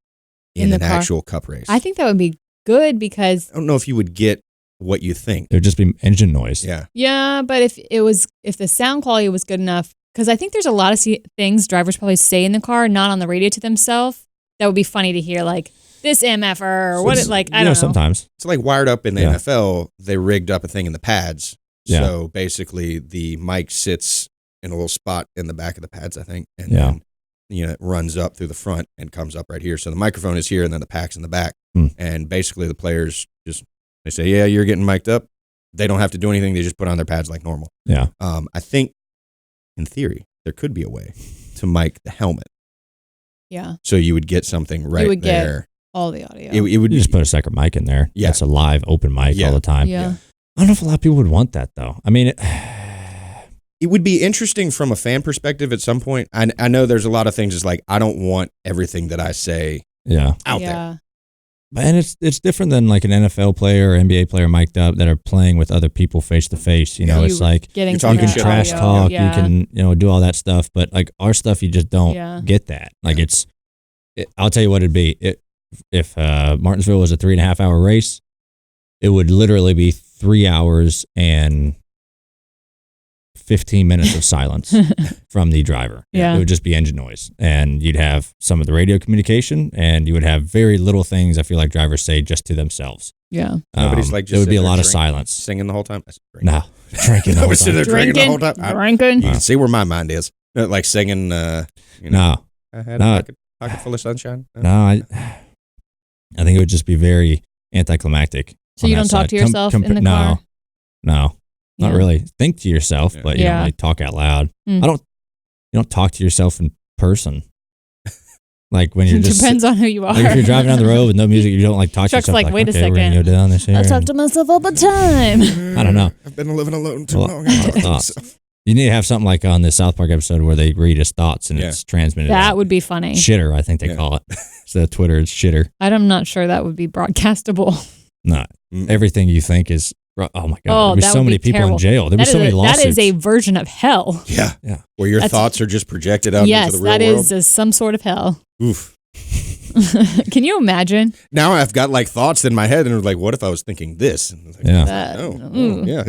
in an actual cup race. I think that would be good because I don't know if you would get what you think. It would just be engine noise. Yeah. Yeah, but if the sound quality was good enough, because I think there's a lot of things drivers probably say in the car, not on the radio to themselves, that would be funny to hear, like this MFer or what it like. I don't know. Sometimes it's like wired up in the NFL. They rigged up a thing in the pads. Yeah. So basically, the mic sits in a little spot in the back of the pads, I think, and then it runs up through the front and comes up right here. So the microphone is here, and then the pack's in the back. And basically, the players they say, "Yeah, you're getting mic'd up." They don't have to do anything; they just put on their pads like normal. Yeah. I think, in theory, there could be a way to mic the helmet. Yeah. So you would get something right you would there. Get all the audio. It would you just put a second mic in there. Yeah. It's a live open mic all the time. Yeah. I don't know if a lot of people would want that though. I mean, it would be interesting from a fan perspective at some point. I know there's a lot of things. It's like I don't want everything that I say out there. And it's different than like an NFL player or NBA player mic'd up that are playing with other people face to face. You know, it's like you can trash talk, you can do all that stuff, but like our stuff, you just don't get that. Like I'll tell you what it'd be. If Martinsville was a 3.5 hour race, it would literally be 3 hours and 15 minutes of silence from the driver. Yeah. It would just be engine noise. And you'd have some of the radio communication, and you would have very little things I feel like drivers say just to themselves. Yeah. Nobody's like just there would be a lot of drinking, silence. Singing the whole time? No. Drinking the whole time. There drinking the whole time. Drinking. You can see where my mind is. Like singing, No. I had a pocket full of sunshine. No, I think it would just be very anticlimactic. So you don't talk to yourself in the car? No. Not really. Think to yourself, but you don't really talk out loud. You don't talk to yourself in person. Like when you're just depends on who you are. Like if you're driving down the road with no music, you don't like talk to yourself. Like, wait a second. We're gonna go down this here. I talk to myself all the time. I don't know. I've been living alone too long. I talk to myself. You need to have something like on the South Park episode where they read his thoughts and it's transmitted. That would be funny. Shitter, I think they call it. So Twitter is shitter. I'm not sure that would be broadcastable. No, everything you think is. Oh my God! There'd be so many people in jail. There'd be so many lawsuits. That is a version of hell. Yeah. Where your thoughts are just projected out into the real world. Yes, that is some sort of hell. Oof. Can you imagine? Now I've got like thoughts in my head, and it was like, what if I was thinking this? And like, yeah.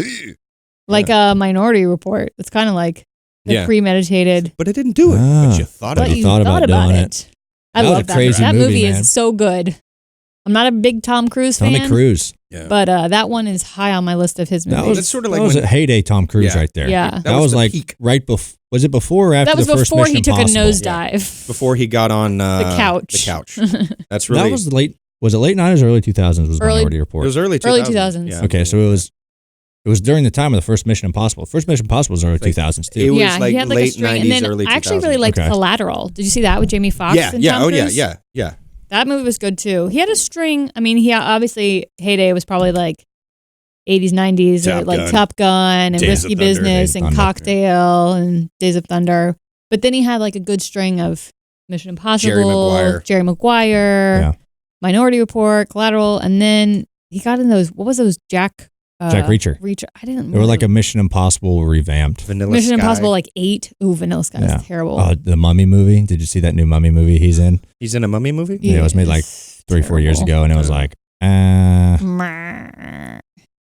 Like a Minority Report. It's kind of like the premeditated. But I didn't do it. But you thought about it. You thought about it. I love that. That movie man. is so good. I'm not a big Tom Cruise fan. Tommy Cruise. Yeah. But that one is high on my list of his movies. That's sort of like that was a heyday Tom Cruise right there. Yeah. That was like peak. right before. Was it before or after the first Mission Impossible? That was before he took a nosedive. Before he got on the couch. The couch. That's really. That was late. Was it late 90s or early 2000s? Was Minority Report? It was early 2000s. Early 2000s. Yeah. Okay, so it was during the time of the first Mission Impossible. First Mission Impossible was early 2000s too. It was like he had like late a string. 90s, And then early 2000s. I actually really liked Collateral. Did you see that with Jamie Foxx and Tom Cruise? Yeah. That movie was good too. He had a string. I mean, he obviously heyday was probably like 80s, 90s, like Top Gun and Risky Business and Cocktail and Days of Thunder. But then he had like a good string of Mission Impossible, Jerry Maguire, Minority Report, Collateral, and then he got in those. What was those? Jack Reacher. I didn't. They were like a Mission Impossible revamped. Mission Impossible like 8. Ooh, Vanilla Sky is terrible. The Mummy movie. Did you see that new Mummy movie he's in? He's in a Mummy movie? Yeah, it was made like 3-4 years ago, and it was like, it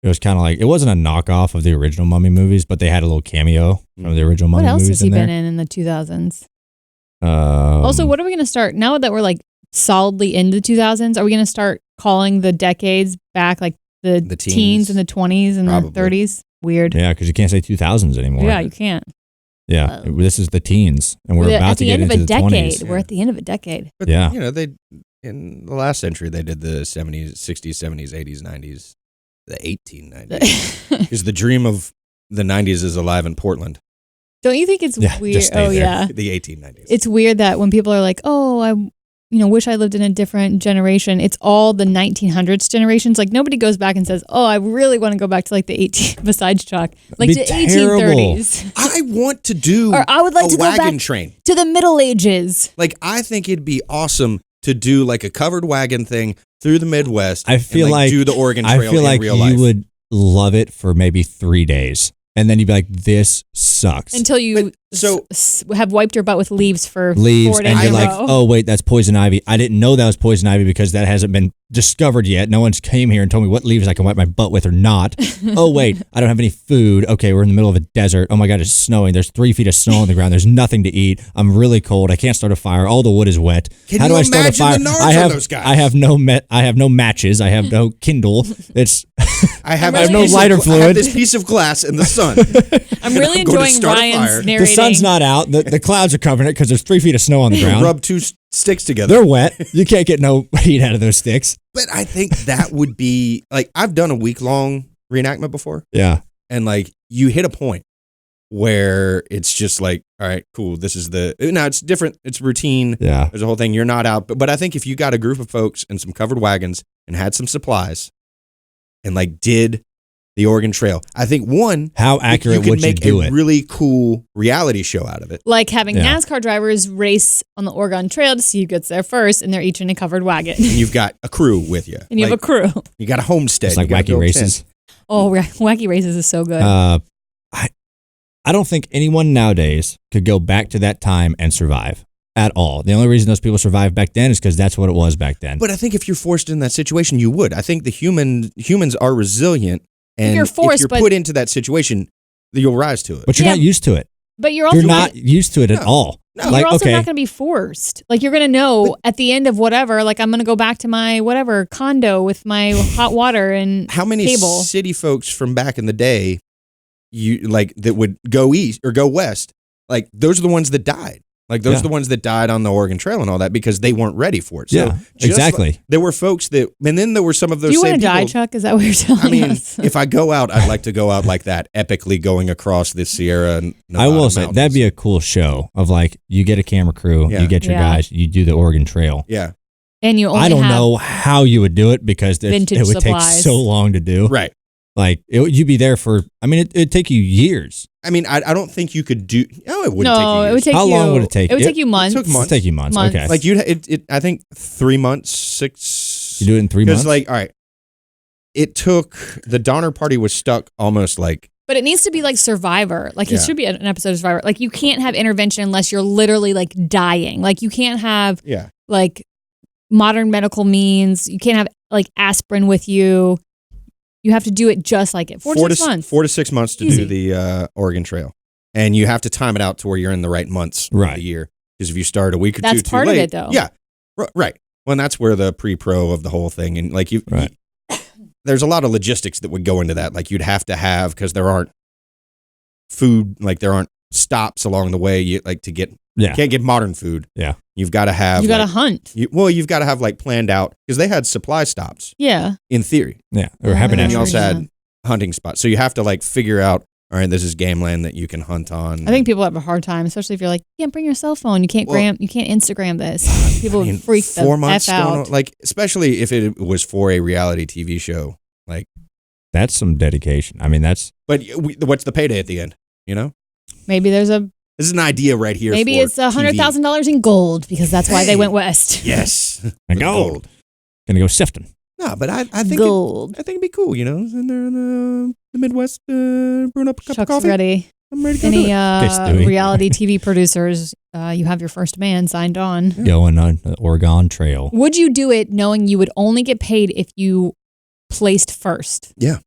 was kind of like, it wasn't a knockoff of the original Mummy movies, but they had a little cameo from the original Mummy movies. What else has he been in the 2000s? Also, what are we going to start now that we're like solidly in the 2000s? Are we going to start calling the decades back like the teens and the 20s and the 30s? Weird. Yeah, because you can't say 2000s anymore. Yeah, you can't. Yeah, this is the teens, and we're about to get into the 20s. We're at the end of a decade. But, you know, they in the last century, they did the 70s, 60s, 70s, 80s, 90s, the 1890s. Because the dream of the 90s is alive in Portland. Don't you think it's weird? Oh, yeah. The 1890s. It's weird that when people are like, oh, I wish I lived in a different generation. It's all the 1900s generations. Like nobody goes back and says, oh, I really want to go back to like the besides Chuck, like the 1830s. I want to do or I would like to wagon go back train to the Middle Ages. Like I think it'd be awesome to do like a covered wagon thing through the Midwest. I feel and, like do the Oregon Trail. I feel like you would love it for maybe 3 days. And then you'd be like, this sucks. Until you have wiped your butt with leaves for 4 days and you're like, oh, wait, that's poison ivy. I didn't know that was poison ivy because that hasn't been discovered yet. No one's came here and told me what leaves I can wipe my butt with or not. Oh, wait, I don't have any food. Okay, we're in the middle of a desert. Oh, my God, it's snowing. There's 3 feet of snow on the ground. There's nothing to eat. I'm really cold. I can't start a fire. All the wood is wet. How do I start a fire? I have no matches. I have no Kindle. I have no lighter fluid. I have this piece of glass in the sun. I'm really enjoying Ryan's narrating. The sun's not out. The clouds are covering it because there's 3 feet of snow on the ground. Rub 2 sticks together. They're wet. You can't get no heat out of those sticks. But I think that would be like, I've done a week-long reenactment before. Yeah. And like you hit a point where it's just like, all right, cool. This is now it's different. It's routine. Yeah. There's a whole thing. You're not out. But I think if you got a group of folks and some covered wagons and had some supplies and like did the Oregon Trail, I think how accurate would you do it? You could make a really cool reality show out of it. Like having NASCAR drivers race on the Oregon Trail to see who gets there first, and they're each in a covered wagon. And you've got a crew with you. And you have a crew. You got a homestead. It's like Wacky Races. Oh, Wacky Races is so good. I don't think anyone nowadays could go back to that time and survive at all. The only reason those people survived back then is because that's what it was back then. But I think if you're forced in that situation, you would. I think the humans are resilient. And if you're put into that situation, you'll rise to it. But you're not used to it. But you're also not used to it at all. No. Like, you're also not going to be forced. Like you're going to know at the end of whatever, like I'm going to go back to my whatever condo with my hot water and how many cable. City folks from back in the day, that would go east or go west, like those are the ones that died. Like those are the ones that died on the Oregon Trail and all that because they weren't ready for it. So exactly. There were folks and then there were some of those. Do you want to die, Chuck? Is that what you're telling us? If I go out, I'd like to go out like that, epically going across the Sierra. I will say that'd be a cool show of like you get a camera crew, you get your guys, you do the Oregon Trail. Yeah. And you only I don't know how you would do it because it would supplies. take so long to do. Right. Like you'd be there for. I mean, it'd take you years. I mean, I don't think you could do. No, it wouldn't. No, take you it would take. How long would it take? It would take you months. It took months. It'd take you months. Okay. Like I think 3 months, 6. You do it in 3 months. Because like, all right, it took the Donner Party was stuck almost like. But it needs to be like Survivor. Like it should be an episode of Survivor. Like you can't have intervention unless you're literally like dying. Like you can't have like modern medical means. You can't have like aspirin with you. You have to do it just like it. 4 to 6 months. 4 to 6 months to do the Oregon Trail. And you have to time it out to where you're in the right months of the year. Because if you start a week or two too late. That's part of it, though. Yeah, right. Well, and that's where the pre-pro of the whole thing. And like there's a lot of logistics that would go into that. Like you'd have to have, because there aren't food, like there aren't stops along the way. You like to get, you can't get modern food. Yeah. You've got to have. You got to hunt. You've got to have like planned out because they had supply stops. Yeah. In theory. Yeah. Or haberdashery. And you also had hunting spots. So you have to like figure out, all right, this is game land that you can hunt on. I think people have a hard time, especially if you're like, you can't bring your cell phone. You can't you can't Instagram this. People would freak the 4 months F out. like, especially if it was for a reality TV show. Like, that's some dedication. I mean, that's. But what's the payday at the end? You know? Maybe there's a This is an idea right here. Maybe it's $100,000 in gold because that's why they went west. Yes. And gold. Gonna go sifting. No, but I think gold. I think it'd be cool, in there in the Midwest, brewing up a cup of Chuck's coffee. ready. I'm ready to go Any do it. reality TV producers, you have your first man signed on. Going on the Oregon Trail. Would you do it knowing you would only get paid if you placed first? Yeah.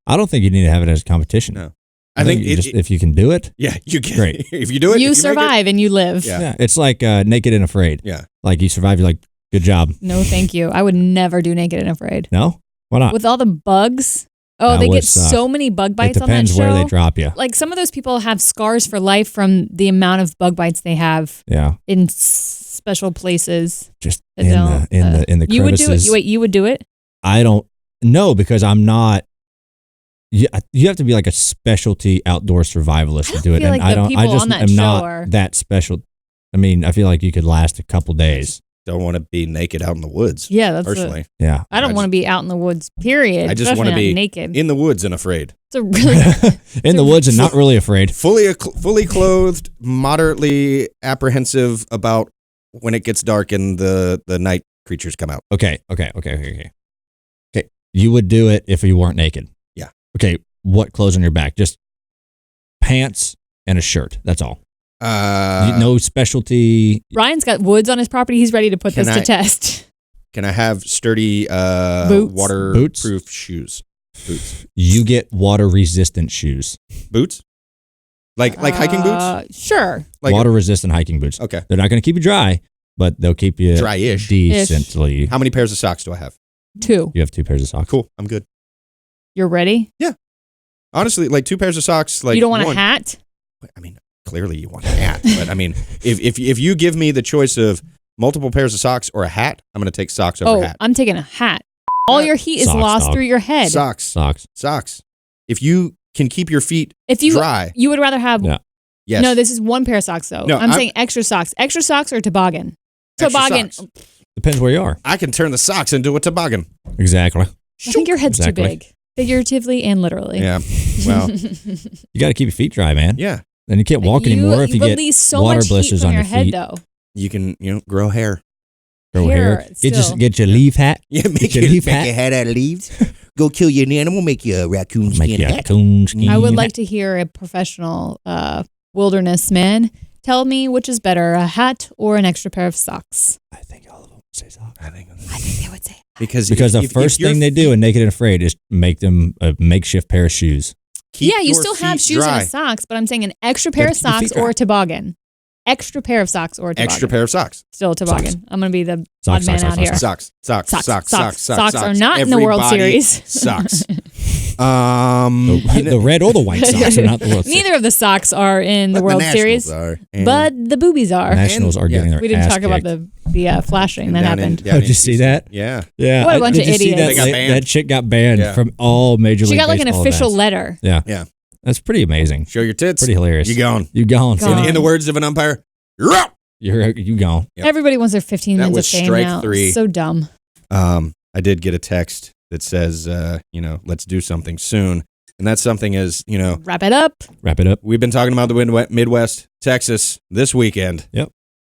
I don't think you need to have it as a competition. No. I think if you can do it. Yeah, you can. Great. If you do it, you survive and you live. Yeah. It's like Naked and Afraid. Yeah. Like you survive, you're like, good job. No, thank you. I would never do Naked and Afraid. No? Why not? With all the bugs. Oh, That they would get suck. so many bug bites It on that depends show. where they drop you. Like some of those people have scars for life from the amount of bug bites they have Yeah. in special places. Just that in don't, the You would do it. crevices. You would do it? I don't know because I'm not. You have to be like a specialty outdoor survivalist to do it, feel and like the I people just on that am show not are- that special. I mean, I feel like you could last a couple days. Don't want to be naked out in the woods. Yeah, that's personally. Yeah, I don't want to be out in the woods, period. I just want to be naked. in the woods and afraid. It's a really in the woods and not really afraid. Fully clothed, moderately apprehensive about when it gets dark and the night creatures come out. Okay. You would do it if you weren't naked. Yeah. Okay. What clothes on your back? Just pants and a shirt. That's all. No specialty. Ryan's got woods on his property. He's ready to put this to test. Can I have sturdy Boots. waterproof shoes? Boots. You get water resistant shoes. Boots? Like hiking boots? Sure. Like Water resistant hiking boots. Okay. They're not going to keep you dry, but they'll keep you Dry-ish. decently. How many pairs of socks do I have? 2. You have 2 pairs of socks. Cool. I'm good. You're ready? Honestly, like 2 pairs of socks. Like you don't want one, a hat? I mean, clearly you want a hat, but I mean, if you give me the choice of multiple pairs of socks or a hat, I'm going to take socks over hat. I'm taking a hat. All your heat is Socks, lost dog. through your head. Socks. If you can keep your feet If you dry, you would rather have Yeah. yes. No, this is 1 pair of socks though. No, I'm saying extra socks. Extra socks or toboggan? Extra Toboggan. socks. Depends where you are. I can turn the socks into a toboggan. Exactly. I think your head's Exactly. too big. Figuratively and literally. Yeah. Well, You got to keep your feet dry, man. yeah. And you can't walk anymore if you get release so water much heat blisters from on your your head feet. though. You can, grow hair. Grow Hair, hair. still. Get your leaf hat. Yeah, Get your leaf hat. hat out of leaves. Go kill you an animal, make you a raccoon Make skin your hat. coon skin I would hat. like to hear a professional wilderness man tell me which is better, a hat or an extra pair of socks. I think all of them say socks. I think They would say because Because the if first you're thing they do in Naked and Afraid is make them a makeshift pair of shoes. keep yeah, you your still have feet shoes dry. and socks, but I'm saying an extra pair Gotta of keep your socks feet dry. or a toboggan. Extra pair of socks or a toboggan. Extra pair of socks. Still a toboggan. Socks. I'm going to be the Socks, odd man socks, out socks, here. Socks. Socks are not in the World Everybody Series. Socks. The red or the white socks are not the World Series. Neither of the socks are in the But World Nationals Series, are, and but the boobies are. Nationals are getting their We didn't ass talk about kicked. the flashing that down in- happened. down Oh, in did you see Houston. that? Yeah. Yeah. What a bunch did of you see idiots. that? They got banned. That chick got banned Yeah. from all Major She League got like an Baseball official events. letter. Yeah. Yeah. That's pretty amazing. Show your tits. Pretty hilarious. You gone. You gone. Gone. In the words of an umpire, you're out. You gone. Yep. Everybody wants their 15 That minutes was of fame strike now. 3. So dumb. I did get a text that says, let's do something soon. And that something is, Wrap it up. Wrap it up. we've been talking about the Midwest, Texas this weekend.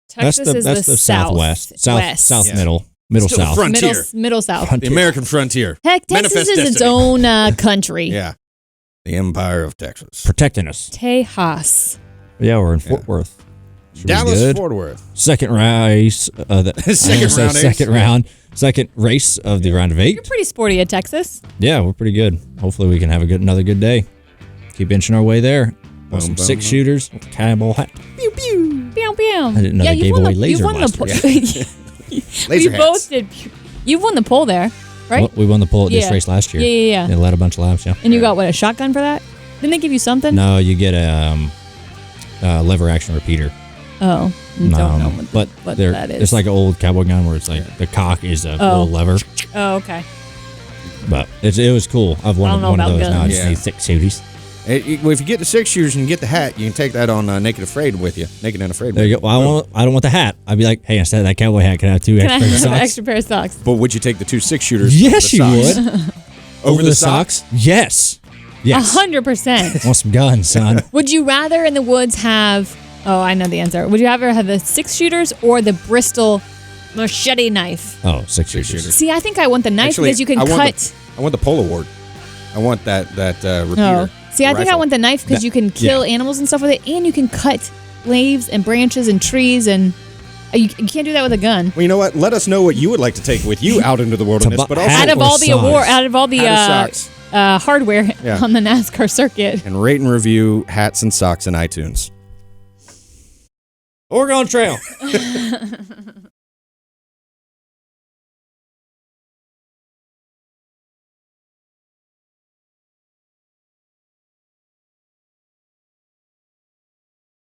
Texas is that's the southwest. South Yeah. middle Still south. frontier. Middle South. The American frontier. Heck, Texas Manifest is its destiny. own country. Yeah. The Empire of Texas. Protecting us. Tejas. Yeah, we're in Fort Worth. Should be Dallas, good. Fort Worth. Second race. Second race of the round of 8. You're pretty sporty at Texas. Yeah, we're pretty good. Hopefully we can have another good day. Keep inching our way there. Boom, Some boom, 6 boom. shooters. Cannonball hat. Pew pew. Pew pew. I didn't know they gave away laser blasters. Laser We both did. You've won the pole there, right? Well, we won the pole at this Yeah. race last year. Yeah. They led a bunch of laps, yeah. And you got what, a shotgun for that? Didn't they give you something? No, you get a lever action repeater. Oh, don't know what that is. It's like an old cowboy gun where it's like the cock is a little lever. Oh, okay. But it was cool. I've I won don't know one of about those now. I guns. just Yeah. need 6 shooters. Well, if you get the 6 shooters and you get the hat, you can take that on Naked Afraid with you. Naked and Afraid. There you go. Well, I don't want the hat. I'd be like, hey, instead of that cowboy hat, can I have 2 Can I extra have an socks? extra pair of socks? But would you take the 2 6 shooters? Yes, with you the socks? would. Over the socks? Yes. Yes. 100%. Want some guns, son? Would you rather in the woods have, oh, I know the answer. Would you rather have the 6-shooters or the Bristol machete knife? Oh, 6-shooters. See, I think I want the knife because you can cut. I want the pole award. I want that repeater. See, I think I want the knife because you can kill animals and stuff with it, and you can cut leaves and branches and trees, and you can't do that with a gun. Well, you know what? Let us know what you would like to take with you out into the wilderness. But also out of all the hardware on the NASCAR circuit. And rate and review hats and socks in iTunes. Oregon Trail.